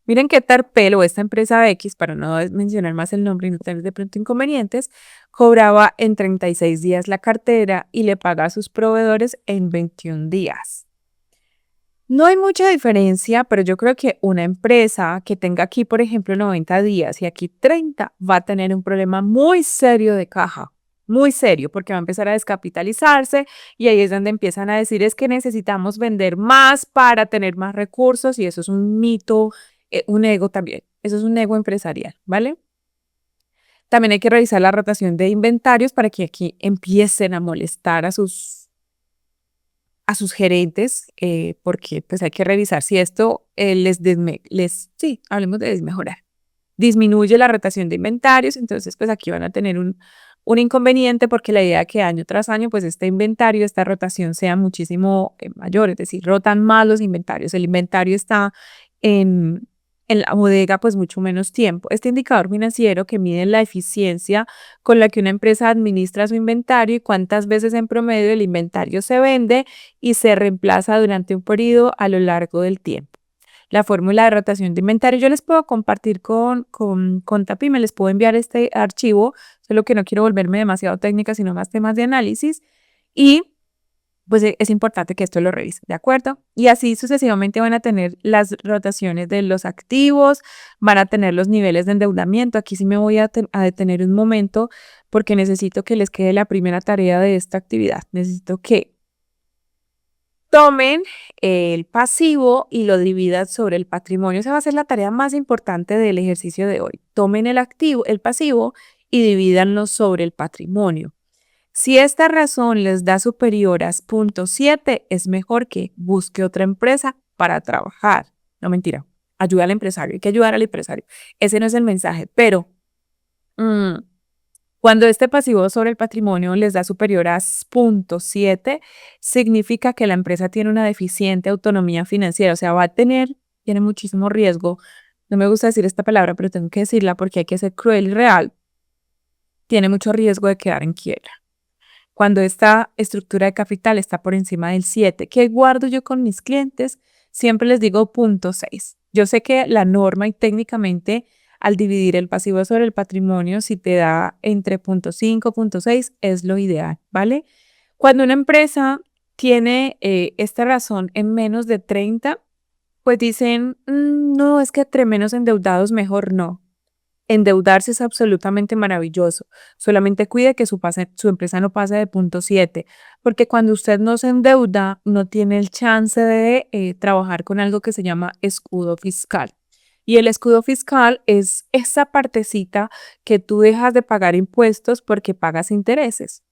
Speaker 2: Miren que Tarpel o esta empresa X, para no mencionar más el nombre y no tener de pronto inconvenientes, cobraba en 36 días la cartera y le paga a sus proveedores en 21 días. No hay mucha diferencia, pero yo creo que una empresa que tenga aquí, por ejemplo, 90 días y aquí 30, va a tener un problema muy serio de caja, muy serio, porque va a empezar a descapitalizarse y ahí es donde empiezan a decir es que necesitamos vender más para tener más recursos y eso es un mito, un ego también, eso es un ego empresarial, ¿vale? También hay que revisar la rotación de inventarios para que aquí empiecen a molestar a sus gerentes, porque pues hay que revisar si esto sí, hablemos de desmejorar. Disminuye la rotación de inventarios, entonces pues aquí van a tener un inconveniente porque la idea es que año tras año pues este inventario, esta rotación sea muchísimo mayor, es decir, rotan más los inventarios, el inventario está en, en la bodega pues mucho menos tiempo. Este indicador financiero que mide la eficiencia con la que una empresa administra su inventario y cuántas veces en promedio el inventario se vende y se reemplaza durante un periodo a lo largo del tiempo. La fórmula de rotación de inventario yo les puedo compartir con Tapi, me les puedo enviar este archivo, solo que no quiero volverme demasiado técnica, sino más temas de análisis. Y pues es importante que esto lo revisen, ¿de acuerdo? Y así sucesivamente van a tener las rotaciones de los activos, van a tener los niveles de endeudamiento. Aquí sí me voy a detener un momento porque necesito que les quede la primera tarea de esta actividad. Necesito que tomen el pasivo y lo dividan sobre el patrimonio. Esa va a ser la tarea más importante del ejercicio de hoy. Tomen el activo, el pasivo y divídanlo sobre el patrimonio. Si esta razón les da superior a 0.7, es mejor que busque otra empresa para trabajar. No, mentira. Ayuda al empresario. Hay que ayudar al empresario. Ese no es el mensaje, pero cuando este pasivo sobre el patrimonio les da superior a 0.7, significa que la empresa tiene una deficiente autonomía financiera, o sea, tiene muchísimo riesgo. No me gusta decir esta palabra, pero tengo que decirla porque hay que ser cruel y real. Tiene mucho riesgo de quedar en quiebra. Cuando esta estructura de capital está por encima del 7, ¿qué guardo yo con mis clientes? Siempre les digo 0.6. Yo sé que la norma y técnicamente al dividir el pasivo sobre el patrimonio, si te da entre 0.5 y 0.6 es lo ideal, ¿vale? Cuando una empresa tiene esta razón en menos de 30, pues dicen, no, es que entre menos endeudados mejor no. Endeudarse es absolutamente maravilloso. Solamente cuide que su empresa no pase de 0.7, porque cuando usted no se endeuda, no tiene el chance de trabajar con algo que se llama escudo fiscal. Y el escudo fiscal es esa partecita que tú dejas de pagar impuestos porque pagas intereses.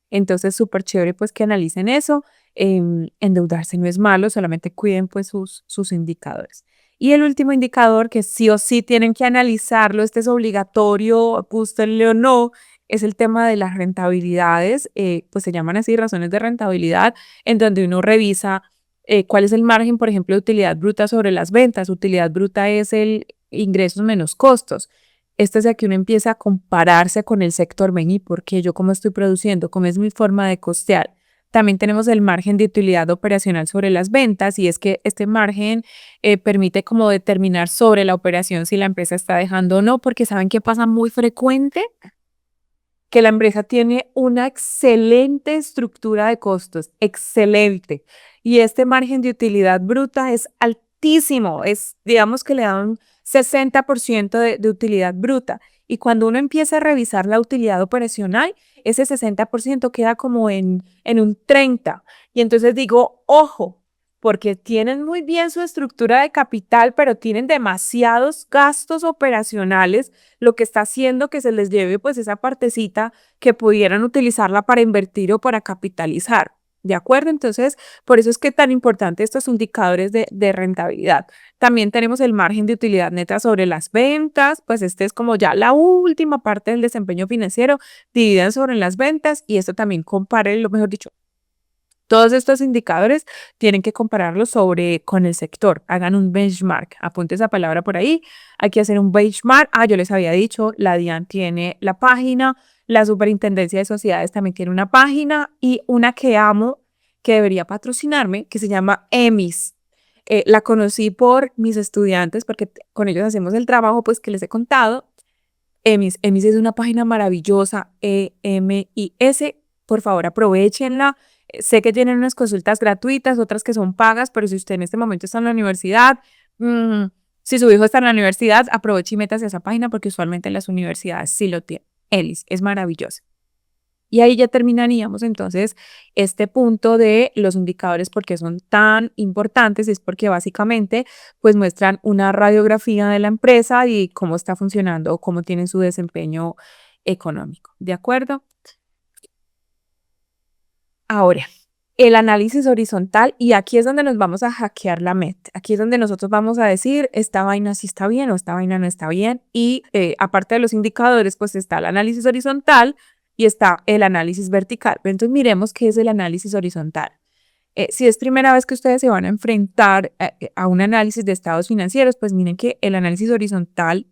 Speaker 2: Entonces, súper chévere pues que analicen eso. Endeudarse no es malo, solamente cuiden pues sus indicadores. Y el último indicador que sí o sí tienen que analizarlo, este es obligatorio, gústenle o no, es el tema de las rentabilidades, pues se llaman así razones de rentabilidad, en donde uno revisa cuál es el margen, por ejemplo, de utilidad bruta sobre las ventas. Utilidad bruta es el ingresos menos costos. Esto es de que uno empieza a compararse con el sector, ven, ¿y por qué yo cómo estoy produciendo? ¿Cómo es mi forma de costear? También tenemos el margen de utilidad operacional sobre las ventas y es que este margen permite como determinar sobre la operación si la empresa está dejando o no, porque ¿saben qué pasa muy frecuente? Que la empresa tiene una excelente estructura de costos, excelente. Y este margen de utilidad bruta es altísimo, digamos que le da un 60% de utilidad bruta. Y cuando uno empieza a revisar la utilidad operacional, ese 60% queda como en un 30%. Y entonces digo, ojo, porque tienen muy bien su estructura de capital, pero tienen demasiados gastos operacionales, lo que está haciendo que se les lleve pues esa partecita que pudieran utilizarla para invertir o para capitalizar. ¿De acuerdo? Entonces, por eso es que es tan importante estos indicadores de rentabilidad. También tenemos el margen de utilidad neta sobre las ventas, pues este es como ya la última parte del desempeño financiero, dividan sobre las ventas y esto también compare, lo mejor dicho, todos estos indicadores tienen que compararlos con el sector. Hagan un benchmark. Apunte esa palabra por ahí. Hay que hacer un benchmark. Yo les había dicho, la DIAN tiene la página. La Superintendencia de Sociedades también tiene una página y una que amo, que debería patrocinarme, que se llama EMIS. La conocí por mis estudiantes, porque con ellos hacemos el trabajo, pues que les he contado. EMIS es una página maravillosa, EMIS, por favor aprovechenla. Sé que tienen unas consultas gratuitas, otras que son pagas, pero si usted en este momento está en la universidad, mm, si su hijo está en la universidad, aproveche y métase a esa página porque usualmente las universidades sí lo tienen. EMIS es maravillosa. Y ahí ya terminaríamos entonces este punto de los indicadores, porque son tan importantes, es porque básicamente pues muestran una radiografía de la empresa y cómo está funcionando o cómo tienen su desempeño económico. ¿De acuerdo? Ahora, el análisis horizontal, y aquí es donde nos vamos a hackear la mente. Aquí es donde nosotros vamos a decir, esta vaina sí está bien o esta vaina no está bien. Y aparte de los indicadores, pues está el análisis horizontal y está el análisis vertical. Entonces miremos qué es el análisis horizontal. Si es primera vez que ustedes se van a enfrentar a un análisis de estados financieros, pues miren que el análisis horizontal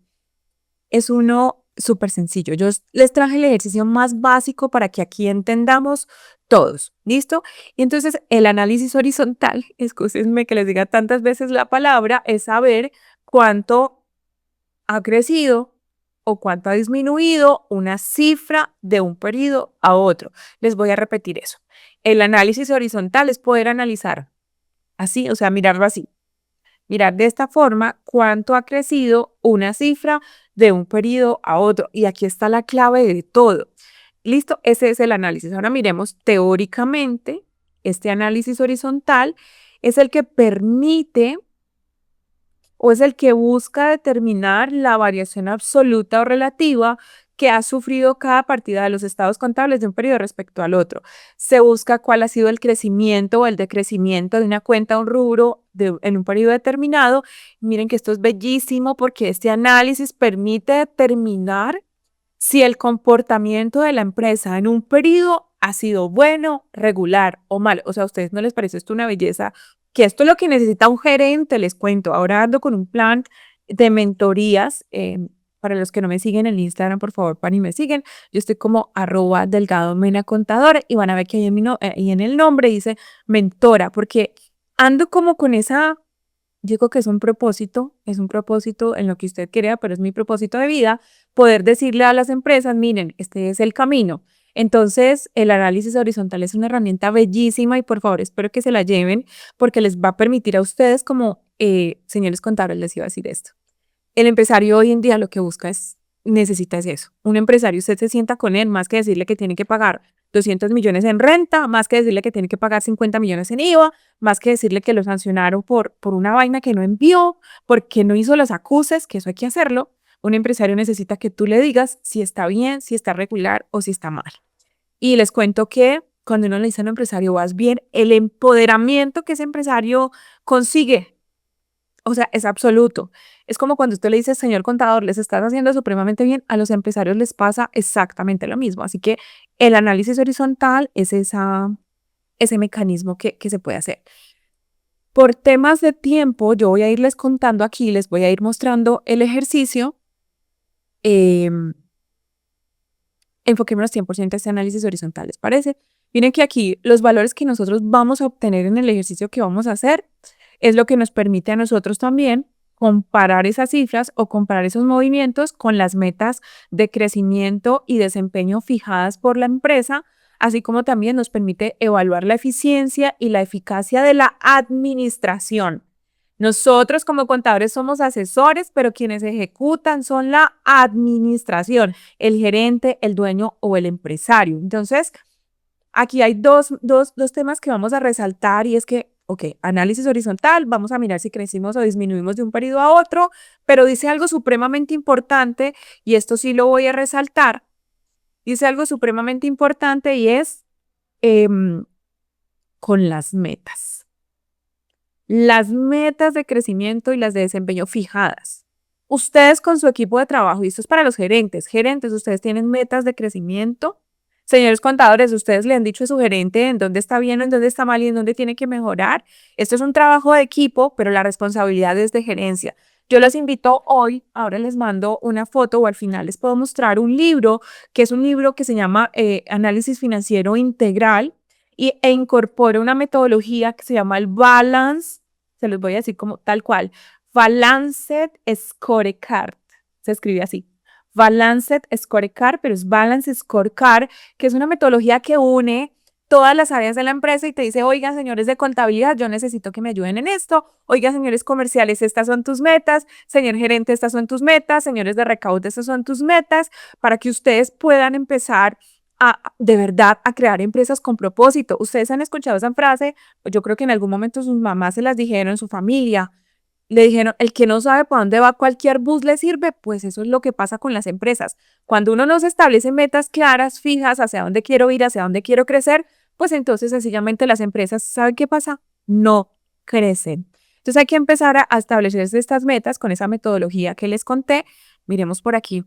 Speaker 2: es uno súper sencillo. Yo les traje el ejercicio más básico para que aquí entendamos todos, ¿listo? Y entonces el análisis horizontal, excúsenme que les diga tantas veces la palabra, es saber cuánto ha crecido o cuánto ha disminuido una cifra de un periodo a otro. Les voy a repetir eso. El análisis horizontal es poder analizar así, o sea, mirarlo así. Mirar de esta forma cuánto ha crecido una cifra de un periodo a otro. Y aquí está la clave de todo. Listo, ese es el análisis. Ahora miremos teóricamente, este análisis horizontal es el que permite o es el que busca determinar la variación absoluta o relativa que ha sufrido cada partida de los estados contables de un periodo respecto al otro. Se busca cuál ha sido el crecimiento o el decrecimiento de una cuenta o un rubro en un periodo determinado. Miren que esto es bellísimo porque este análisis permite determinar si el comportamiento de la empresa en un periodo ha sido bueno, regular o malo. O sea, ¿a ustedes no les parece esto una belleza? Que esto es lo que necesita un gerente, les cuento. Ahora ando con un plan de mentorías. Para los que no me siguen en Instagram, por favor, pan y me siguen. Yo estoy como @delgadomena_contadora y van a ver que ahí y en el nombre dice mentora, porque ando como con esa, digo que es un propósito en lo que usted crea, pero es mi propósito de vida, poder decirle a las empresas, miren, este es el camino. Entonces, el análisis horizontal es una herramienta bellísima y por favor, espero que se la lleven porque les va a permitir a ustedes como, señores contables, les iba a decir esto. El empresario hoy en día lo que busca necesita es eso. Un empresario, usted se sienta con él, más que decirle que tiene que pagar 200 millones en renta, más que decirle que tiene que pagar 50 millones en IVA, más que decirle que lo sancionaron por una vaina que no envió, porque no hizo los acuses, que eso hay que hacerlo. Un empresario necesita que tú le digas si está bien, si está regular o si está mal. Y les cuento que cuando uno le dice a un empresario vas bien, el empoderamiento que ese empresario consigue, o sea, es absoluto. Es como cuando usted le dice, señor contador, les estás haciendo supremamente bien, a los empresarios les pasa exactamente lo mismo. Así que el análisis horizontal es ese mecanismo que se puede hacer. Por temas de tiempo, yo voy a irles contando aquí, les voy a ir mostrando el ejercicio. Enfoquémonos 100% en este análisis horizontal, ¿les parece? Miren que aquí los valores que nosotros vamos a obtener en el ejercicio que vamos a hacer es lo que nos permite a nosotros también comparar esas cifras o comparar esos movimientos con las metas de crecimiento y desempeño fijadas por la empresa, así como también nos permite evaluar la eficiencia y la eficacia de la administración. Nosotros como contadores somos asesores, pero quienes ejecutan son la administración, el gerente, el dueño o el empresario. Entonces, aquí hay dos temas que vamos a resaltar y es que, ok, análisis horizontal, vamos a mirar si crecimos o disminuimos de un periodo a otro, pero dice algo supremamente importante y esto sí lo voy a resaltar. Dice algo supremamente importante y es con las metas. Las metas de crecimiento y las de desempeño fijadas. Ustedes con su equipo de trabajo, y esto es para los gerentes, ustedes tienen metas de crecimiento. Señores contadores, ustedes le han dicho a su gerente en dónde está bien, en dónde está mal y en dónde tiene que mejorar. Esto es un trabajo de equipo, pero la responsabilidad es de gerencia. Yo los invito hoy, ahora les mando una foto o al final les puedo mostrar un libro, que es un libro que se llama Análisis Financiero Integral e incorpora una metodología que se llama el Balance, se los voy a decir como tal cual, Balanced Scorecard, se escribe así. Balanced Scorecard, pero es Balance Scorecard, que es una metodología que une todas las áreas de la empresa y te dice, oigan, señores de contabilidad, yo necesito que me ayuden en esto, oigan, señores comerciales, estas son tus metas, señor gerente, estas son tus metas, señores de recaudo, estas son tus metas, para que ustedes puedan empezar de verdad a crear empresas con propósito. Ustedes han escuchado esa frase, yo creo que en algún momento sus mamás se las dijeron, su familia, le dijeron, el que no sabe para dónde va cualquier bus le sirve, pues eso es lo que pasa con las empresas. Cuando uno no se establece metas claras, fijas, hacia dónde quiero ir, hacia dónde quiero crecer, pues entonces sencillamente las empresas, ¿saben qué pasa? No crecen. Entonces hay que empezar a establecerse estas metas con esa metodología que les conté. Miremos por aquí.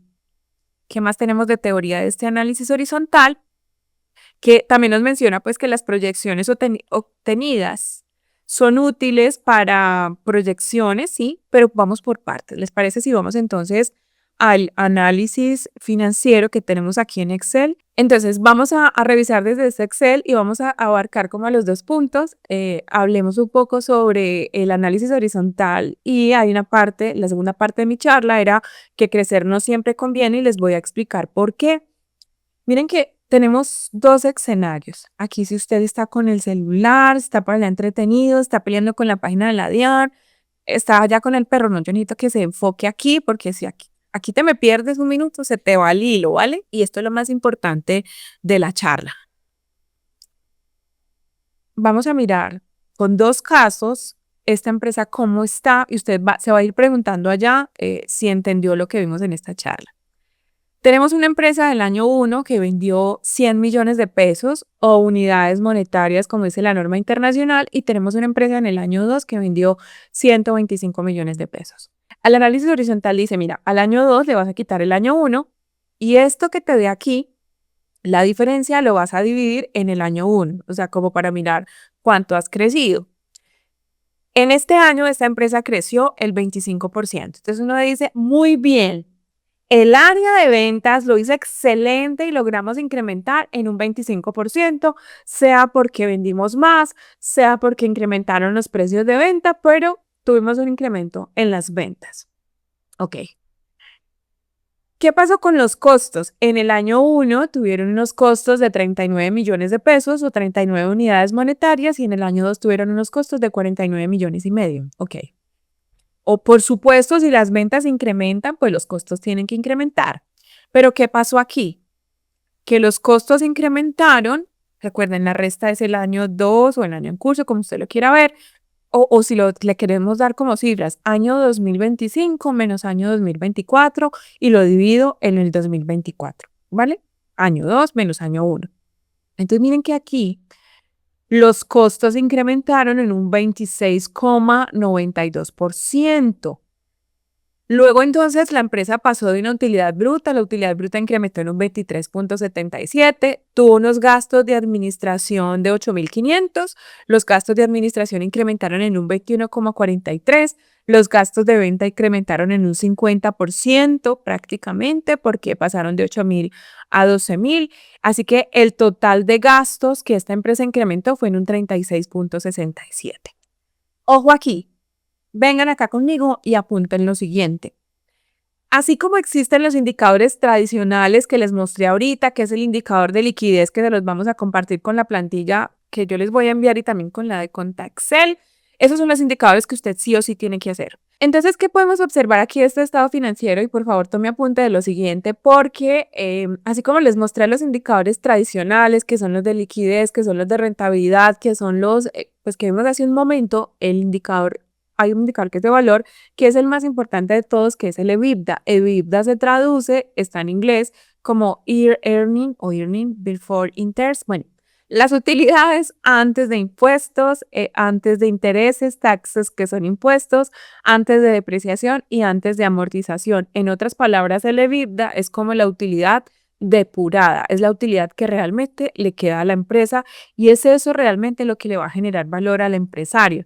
Speaker 2: ¿Qué más tenemos de teoría de este análisis horizontal? Que también nos menciona pues que las proyecciones obtenidas son útiles para proyecciones, sí, pero vamos por partes. ¿Les parece si vamos entonces al análisis financiero que tenemos aquí en Excel? Entonces vamos a revisar desde este Excel y vamos a abarcar como a los dos puntos. Hablemos un poco sobre el análisis horizontal y hay una parte, la segunda parte de mi charla era que crecer no siempre conviene y les voy a explicar por qué. Miren que tenemos dos escenarios. Aquí si usted está con el celular, está por allá entretenido, está peleando con la página de la DIAN, está allá con el perro, no, yo necesito que se enfoque aquí porque si aquí te me pierdes un minuto, se te va el hilo, ¿vale? Y esto es lo más importante de la charla. Vamos a mirar con dos casos esta empresa cómo está y usted se va a ir preguntando allá si entendió lo que vimos en esta charla. Tenemos una empresa del año 1 que vendió 100 millones de pesos o unidades monetarias, como dice la norma internacional, y tenemos una empresa en el año 2 que vendió 125 millones de pesos. Al análisis horizontal dice, mira, al año 2 le vas a quitar el año 1 y esto que te dé aquí, la diferencia lo vas a dividir en el año 1, o sea, como para mirar cuánto has crecido. En este año esta empresa creció el 25%. Entonces uno dice, muy bien. El área de ventas lo hizo excelente y logramos incrementar en un 25%, sea porque vendimos más, sea porque incrementaron los precios de venta, pero tuvimos un incremento en las ventas. Ok. ¿Qué pasó con los costos? En el año 1 tuvieron unos costos de 39 millones de pesos o 39 unidades monetarias y en el año 2 tuvieron unos costos de 49 millones y medio. Ok. O por supuesto, si las ventas incrementan, pues los costos tienen que incrementar. Pero ¿qué pasó aquí? Que los costos incrementaron, recuerden, la resta es el año 2 o el año en curso, como usted lo quiera ver, o si le queremos dar como cifras, año 2025 menos año 2024 y lo divido en el 2024, ¿vale? Año 2 menos año 1. Entonces miren que aquí los costos incrementaron en un 26,92%. Luego entonces la empresa pasó de una utilidad bruta, la utilidad bruta incrementó en un 23,77, tuvo unos gastos de administración de 8.500, los gastos de administración incrementaron en un 21,43, los gastos de venta incrementaron en un 50% prácticamente porque pasaron de 8.000 a 12.000, así que el total de gastos que esta empresa incrementó fue en un 36,67. Ojo aquí. Vengan acá conmigo y apunten lo siguiente. Así como existen los indicadores tradicionales que les mostré ahorita, que es el indicador de liquidez que se los vamos a compartir con la plantilla que yo les voy a enviar y también con la de Contaxel, esos son los indicadores que usted sí o sí tiene que hacer. Entonces, ¿qué podemos observar aquí de este estado financiero? Y por favor, tome apunte de lo siguiente, porque así como les mostré los indicadores tradicionales, que son los de liquidez, que son los de rentabilidad, que son los pues que vimos hace un momento, hay un indicador que es de valor, que es el más importante de todos, que es el EBITDA. EBITDA se traduce, está en inglés, como earning o earning before interest. Bueno, las utilidades antes de impuestos, antes de intereses, taxes, que son impuestos, antes de depreciación y antes de amortización. En otras palabras, el EBITDA es como la utilidad depurada, es la utilidad que realmente le queda a la empresa y es eso realmente lo que le va a generar valor al empresario.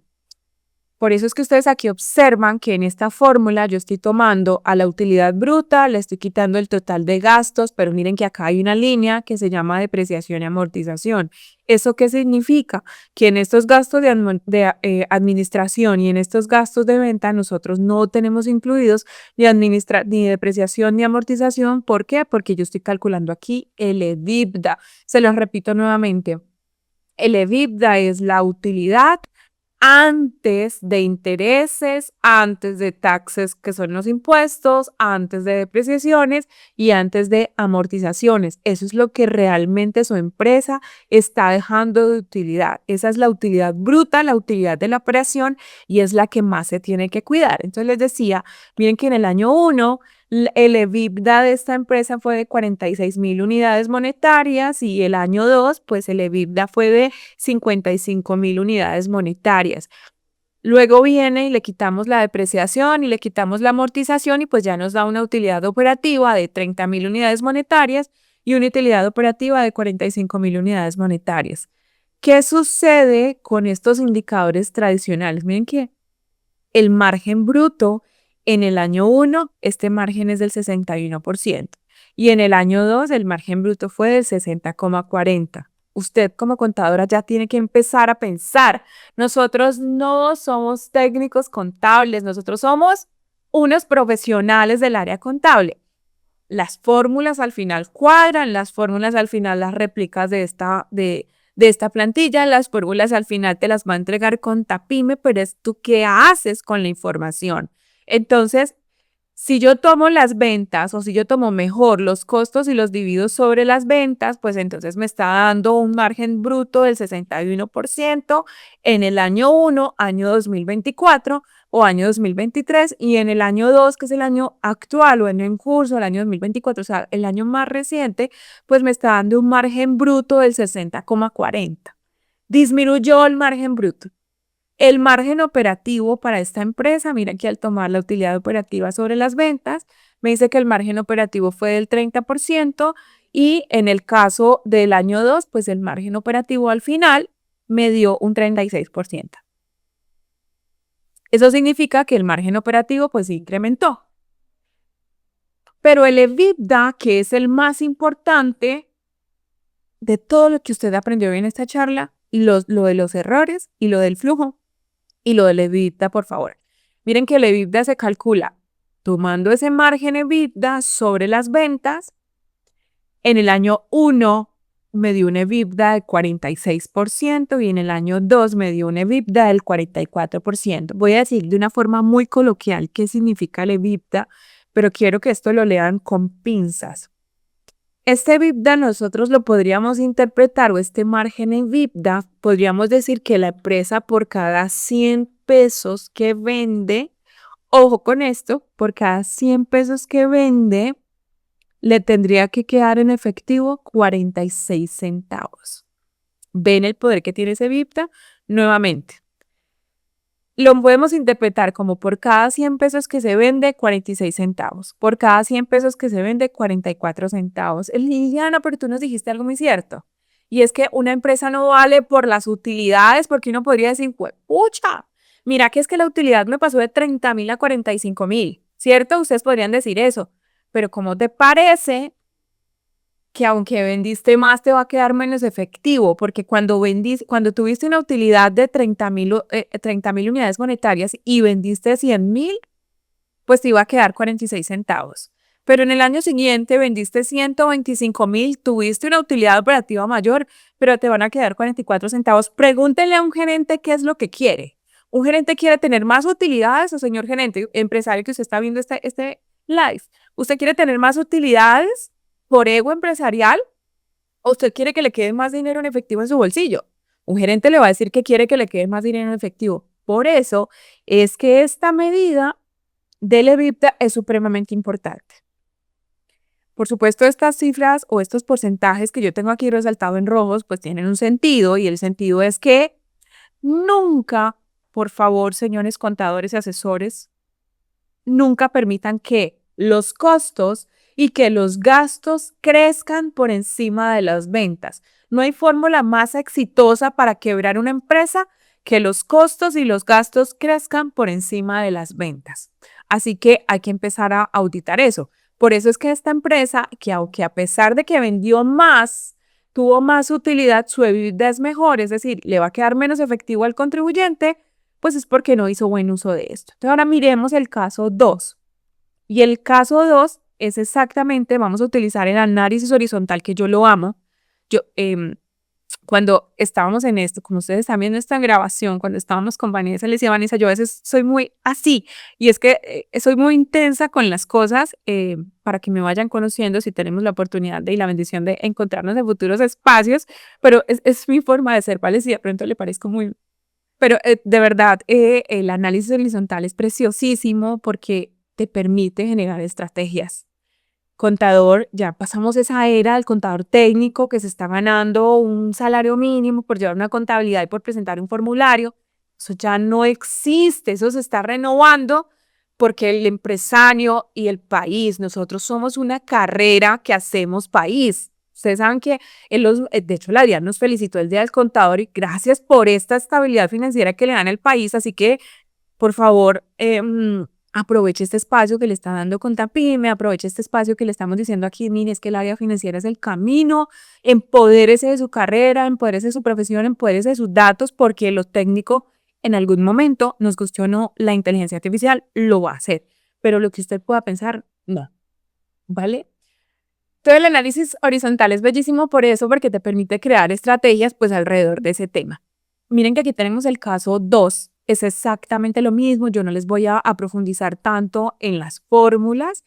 Speaker 2: Por eso es que ustedes aquí observan que en esta fórmula yo estoy tomando a la utilidad bruta, le estoy quitando el total de gastos, pero miren que acá hay una línea que se llama depreciación y amortización. ¿Eso qué significa? Que en estos gastos de administración y en estos gastos de venta nosotros no tenemos incluidos ni depreciación ni amortización. ¿Por qué? Porque yo estoy calculando aquí el EBITDA. Se los repito nuevamente. El EBITDA es la utilidad antes de intereses, antes de taxes, que son los impuestos, antes de depreciaciones y antes de amortizaciones. Eso es lo que realmente su empresa está dejando de utilidad. Esa es la utilidad bruta, la utilidad de la operación y es la que más se tiene que cuidar. Entonces les decía, miren que en el año 1 el EBITDA de esta empresa fue de 46.000 unidades monetarias y el año 2, pues el EBITDA fue de 55.000 unidades monetarias. Luego viene y le quitamos la depreciación y le quitamos la amortización y pues ya nos da una utilidad operativa de 30.000 unidades monetarias y una utilidad operativa de 45.000 unidades monetarias. ¿Qué sucede con estos indicadores tradicionales? Miren que el margen bruto en el año 1, este margen es del 61% y en el año 2 el margen bruto fue del 60,40%. Usted como contadora ya tiene que empezar a pensar. Nosotros no somos técnicos contables, nosotros somos unos profesionales del área contable. Las fórmulas al final cuadran, las fórmulas al final las réplicas de esta plantilla, las fórmulas al final te las va a entregar Contapyme, pero es tú qué haces con la información. Entonces, si yo tomo las ventas o si yo tomo mejor los costos y los divido sobre las ventas, pues entonces me está dando un margen bruto del 61% en el año 1, año 2024 o año 2023 y en el año 2, que es el año actual o año en curso, el año 2024, o sea, el año más reciente, pues me está dando un margen bruto del 60,40. Disminuyó el margen bruto. El margen operativo para esta empresa, mira que al tomar la utilidad operativa sobre las ventas, me dice que el margen operativo fue del 30% y en el caso del año 2, pues el margen operativo al final me dio un 36%. Eso significa que el margen operativo pues se incrementó. Pero el EBITDA, que es el más importante de todo lo que usted aprendió hoy en esta charla, lo de los errores y lo del flujo, y lo del EBITDA, por favor. Miren que el EBITDA se calcula tomando ese margen EBITDA sobre las ventas. En el año 1 me dio un EBITDA del 46% y en el año 2 me dio un EBITDA del 44%. Voy a decir de una forma muy coloquial qué significa el EBITDA, pero quiero que esto lo lean con pinzas. Este EBITDA nosotros lo podríamos interpretar, o este margen EBITDA, podríamos decir que la empresa por cada 100 pesos que vende, ojo con esto, por cada 100 pesos que vende, le tendría que quedar en efectivo 46 centavos. ¿Ven el poder que tiene ese EBITDA? Nuevamente. Lo podemos interpretar como por cada 100 pesos que se vende, 46 centavos. Por cada 100 pesos que se vende, 44 centavos. Liliana, pero tú nos dijiste algo muy cierto. Y es que una empresa no vale por las utilidades, porque uno podría decir, pucha, mira que es que la utilidad me pasó de 30.000 a 45.000, ¿cierto? Ustedes podrían decir eso. Pero ¿cómo te parece que aunque vendiste más te va a quedar menos efectivo? Porque cuando tuviste una utilidad de 30.000 unidades monetarias y vendiste 100.000, pues te iba a quedar 46 centavos. Pero en el año siguiente vendiste 125.000, tuviste una utilidad operativa mayor, pero te van a quedar 44 centavos. Pregúntenle a un gerente qué es lo que quiere. ¿Un gerente quiere tener más utilidades o, señor gerente, empresario que usted está viendo este live? ¿Usted quiere tener más utilidades por ego empresarial o usted quiere que le quede más dinero en efectivo en su bolsillo? Un gerente le va a decir que quiere que le quede más dinero en efectivo. Por eso es que esta medida del EBITDA es supremamente importante. Por supuesto, estas cifras o estos porcentajes que yo tengo aquí resaltado en rojos, pues tienen un sentido, y el sentido es que nunca, por favor, señores contadores y asesores, nunca permitan que los costos y que los gastos crezcan por encima de las ventas. No hay fórmula más exitosa para quebrar una empresa que los costos y los gastos crezcan por encima de las ventas. Así que hay que empezar a auditar eso. Por eso es que esta empresa, que aunque a pesar de que vendió más, tuvo más utilidad, su EBITDA es mejor, es decir, le va a quedar menos efectivo al contribuyente, pues es porque no hizo buen uso de esto. Entonces ahora miremos el caso 2. Y el caso 2 es exactamente, vamos a utilizar el análisis horizontal, que yo lo amo. Yo, cuando estábamos en esto, como ustedes están viendo esta grabación, cuando estábamos con Vanessa, le decía a Vanessa, yo a veces soy muy así, y es que soy muy intensa con las cosas para que me vayan conociendo si tenemos la oportunidad y la bendición de encontrarnos en futuros espacios, pero es mi forma de ser, ¿vale? Si de pronto le parezco muy... Pero de verdad, el análisis horizontal es preciosísimo porque te permite generar estrategias. Contador, ya pasamos esa era del contador técnico que se está ganando un salario mínimo por llevar una contabilidad y por presentar un formulario. Eso ya no existe, eso se está renovando porque el empresario y el país, nosotros somos una carrera que hacemos país. Ustedes saben que, de hecho, la DIAN nos felicitó el Día del Contador y gracias por esta estabilidad financiera que le dan al país. Así que, por favor, aproveche este espacio que le está dando Contapyme, aproveche este espacio que le estamos diciendo aquí, mire, es que el área financiera es el camino, empodérese de su carrera, empodérese de su profesión, empodérese de sus datos, porque lo técnico en algún momento, nos guste o no, la inteligencia artificial lo va a hacer, pero lo que usted pueda pensar, no, ¿vale? Todo el análisis horizontal es bellísimo por eso, porque te permite crear estrategias pues alrededor de ese tema. Miren que aquí tenemos el caso 2, es exactamente lo mismo, yo no les voy a profundizar tanto en las fórmulas,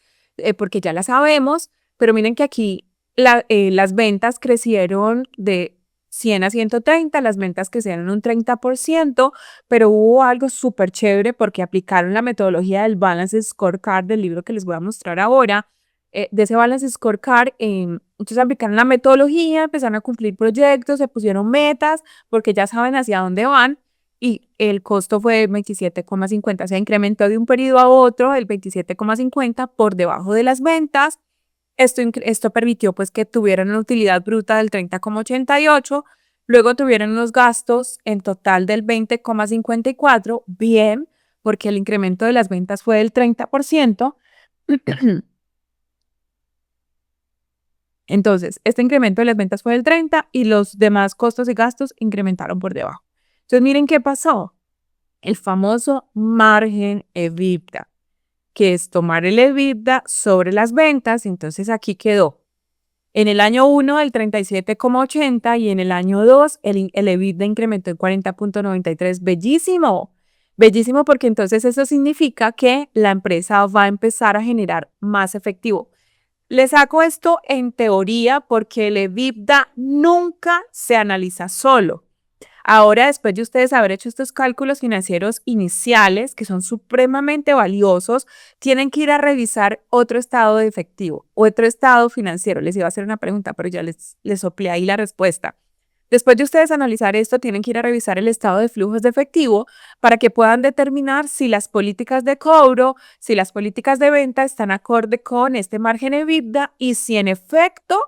Speaker 2: porque ya las sabemos, pero miren que aquí las ventas crecieron de 100 a 130, las ventas crecieron un 30%, pero hubo algo súper chévere porque aplicaron la metodología del Balance Scorecard del libro que les voy a mostrar ahora, de ese Balance Scorecard. Entonces aplicaron la metodología, empezaron a cumplir proyectos, se pusieron metas, porque ya saben hacia dónde van, y el costo fue 27,50, o sea, incrementó de un periodo a otro el 27,50 por debajo de las ventas. Esto permitió pues que tuvieran una utilidad bruta del 30,88, luego tuvieron unos gastos en total del 20,54, bien, porque el incremento de las ventas fue del 30%. Entonces, este incremento de las ventas fue del 30 y los demás costos y gastos incrementaron por debajo. Entonces, miren qué pasó. El famoso margen EBITDA, que es tomar el EBITDA sobre las ventas. Entonces, aquí quedó. En el año 1 el 37,80 y en el año 2 el EBITDA incrementó en 40,93. Bellísimo. Bellísimo, porque entonces eso significa que la empresa va a empezar a generar más efectivo. Le saco esto en teoría porque el EBITDA nunca se analiza solo. Ahora, después de ustedes haber hecho estos cálculos financieros iniciales, que son supremamente valiosos, tienen que ir a revisar otro estado de efectivo, otro estado financiero. Les iba a hacer una pregunta, pero ya les soplé ahí la respuesta. Después de ustedes analizar esto, tienen que ir a revisar el estado de flujos de efectivo para que puedan determinar si las políticas de cobro, si las políticas de venta están acorde con este margen EBITDA y si en efecto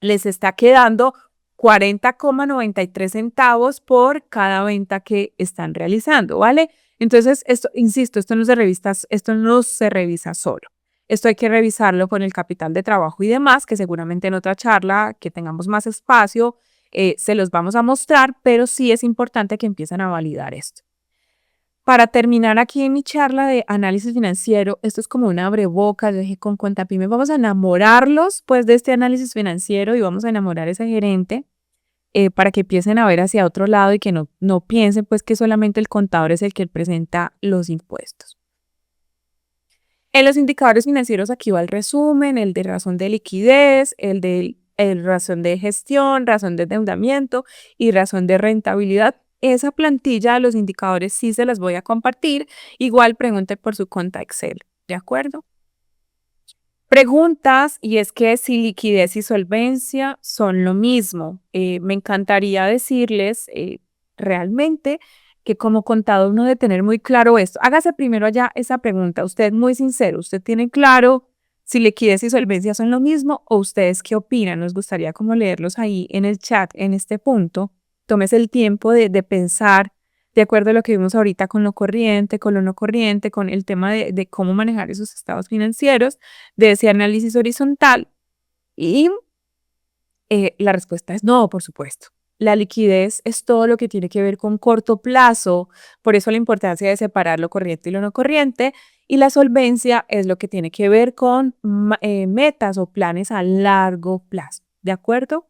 Speaker 2: les está quedando 40,93 centavos por cada venta que están realizando, ¿vale? Entonces, esto, insisto, esto no se revisa solo. Esto hay que revisarlo con el capital de trabajo y demás, que seguramente en otra charla que tengamos más espacio, se los vamos a mostrar, pero sí es importante que empiecen a validar esto. Para terminar aquí en mi charla de análisis financiero, esto es como un abrebocas. Yo dije, con Contapyme vamos a enamorarlos pues de este análisis financiero y vamos a enamorar a ese gerente para que empiecen a ver hacia otro lado y que no piensen pues que solamente el contador es el que presenta los impuestos. En los indicadores financieros aquí va el resumen, el de razón de liquidez, el razón de gestión, razón de endeudamiento y razón de rentabilidad. Esa plantilla de los indicadores sí se las voy a compartir. Igual pregunte por su cuenta Excel, ¿de acuerdo? Preguntas, y es que si liquidez y solvencia son lo mismo. Me encantaría decirles realmente que como contador uno debe tener muy claro esto. Hágase primero allá esa pregunta. Usted muy sincero, ¿usted tiene claro si liquidez y solvencia son lo mismo o ustedes qué opinan? Nos gustaría como leerlos ahí en el chat en este punto. Tómese el tiempo de pensar de acuerdo a lo que vimos ahorita con lo corriente, con lo no corriente, con el tema de cómo manejar esos estados financieros, de ese análisis horizontal. Y la respuesta es no, por supuesto. La liquidez es todo lo que tiene que ver con corto plazo, por eso la importancia de separar lo corriente y lo no corriente. Y la solvencia es lo que tiene que ver con metas o planes a largo plazo. ¿De acuerdo?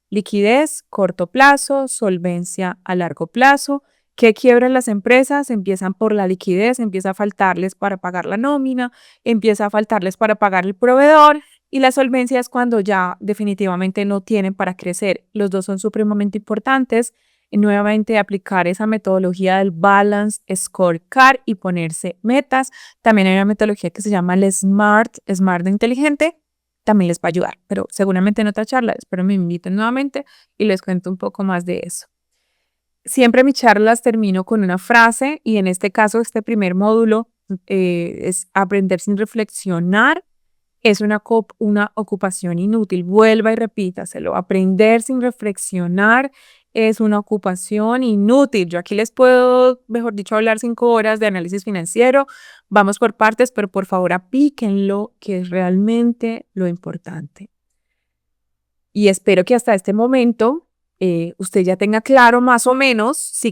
Speaker 2: Liquidez, corto plazo, solvencia a largo plazo. ¿Qué quiebran las empresas? Empiezan por la liquidez, empieza a faltarles para pagar la nómina, empieza a faltarles para pagar el proveedor y la solvencia es cuando ya definitivamente no tienen para crecer. Los dos son supremamente importantes. Y nuevamente aplicar esa metodología del Balance Scorecard y ponerse metas. También hay una metodología que se llama el SMART de inteligente, también les va a ayudar, pero seguramente en otra charla, espero me inviten nuevamente y les cuento un poco más de eso. Siempre mis charlas termino con una frase y en este caso, este primer módulo es aprender sin reflexionar. Es una ocupación inútil. Vuelva y repítaselo. Aprender sin reflexionar es una ocupación inútil. Yo aquí les puedo, mejor dicho, hablar 5 horas de análisis financiero. Vamos por partes, pero por favor aplíquenlo, que es realmente lo importante. Y espero que hasta este momento usted ya tenga claro más o menos si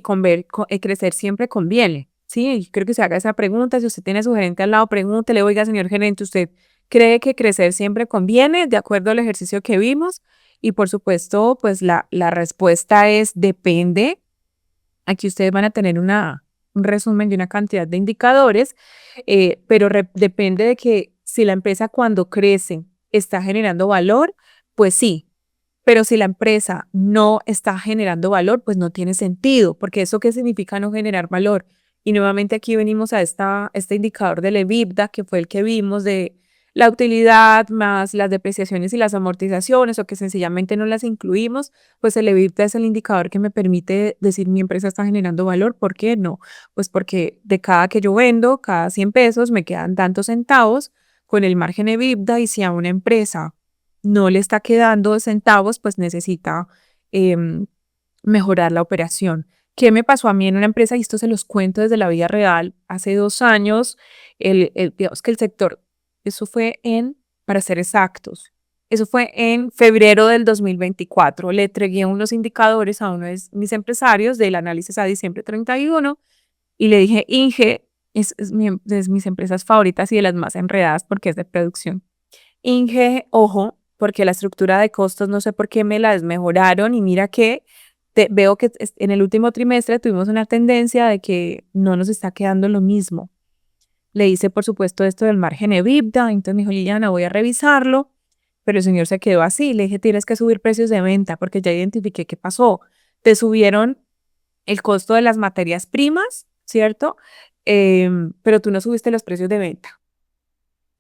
Speaker 2: crecer siempre conviene. Sí, creo que se haga esa pregunta. Si usted tiene su gerente al lado, pregúntele, oiga, señor gerente, ¿usted cree que crecer siempre conviene de acuerdo al ejercicio que vimos? Y por supuesto, pues la respuesta es depende. Aquí ustedes van a tener un resumen de una cantidad de indicadores, pero depende de que si la empresa cuando crece está generando valor, pues sí, pero si la empresa no está generando valor, pues no tiene sentido, porque eso qué significa no generar valor. Y nuevamente aquí venimos a este indicador del EBITDA, que fue el que vimos de la utilidad más las depreciaciones y las amortizaciones, o que sencillamente no las incluimos, pues el EBITDA es el indicador que me permite decir mi empresa está generando valor. ¿Por qué no? Pues porque de cada que yo vendo, cada 100 pesos, me quedan tantos centavos con el margen EBITDA y si a una empresa no le está quedando centavos, pues necesita mejorar la operación. ¿Qué me pasó a mí en una empresa? Y esto se los cuento desde la vida real. Hace 2 años, digamos que el sector, eso fue para ser exactos, eso fue en febrero del 2024. Le entregué unos indicadores a uno de mis empresarios del análisis a diciembre 31 y le dije, Inge, de mis empresas favoritas y de las más enredadas porque es de producción. Inge, ojo, porque la estructura de costos no sé por qué me la desmejoraron y mira que veo que en el último trimestre tuvimos una tendencia de que no nos está quedando lo mismo. Le hice, por supuesto, esto del margen EBITDA, entonces me dijo, Liliana, voy a revisarlo, pero el señor se quedó así. Le dije, tienes que subir precios de venta porque ya identifiqué qué pasó. Te subieron el costo de las materias primas, ¿cierto? Pero tú no subiste los precios de venta.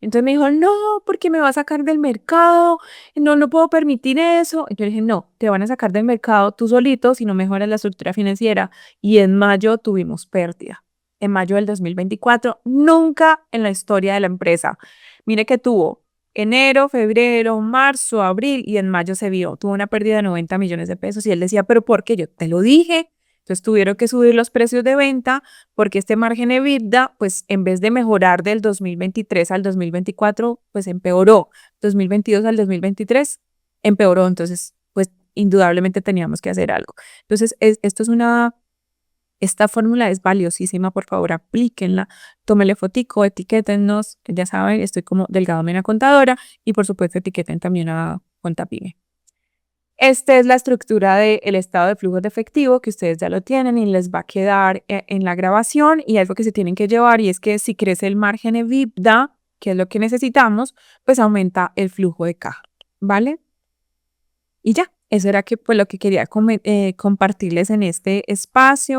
Speaker 2: Entonces me dijo, no, porque me va a sacar del mercado, no, no puedo permitir eso. Yo le dije, no, te van a sacar del mercado tú solito si no mejoras la estructura financiera. Y en mayo tuvimos pérdida. En mayo del 2024, nunca en la historia de la empresa. Mire que tuvo enero, febrero, marzo, abril y en mayo se vio, tuvo una pérdida de 90 millones de pesos y él decía, pero ¿por qué? Yo te lo dije. Entonces tuvieron que subir los precios de venta porque este margen EBITDA, pues en vez de mejorar del 2023 al 2024, pues empeoró. 2022 al 2023 empeoró. Entonces, pues indudablemente teníamos que hacer algo. Entonces, esta fórmula es valiosísima, por favor, aplíquenla, tómenle fotico, etiquétennos, ya saben, estoy como Delgado Mena Contadora y por supuesto etiqueten también a Contapyme. Esta es la estructura del estado de flujos de efectivo que ustedes ya lo tienen y les va a quedar en la grabación y algo que se tienen que llevar y es que si crece el margen EBITDA, que es lo que necesitamos, pues aumenta el flujo de caja, ¿vale? Y ya, eso era lo que quería compartirles en este espacio.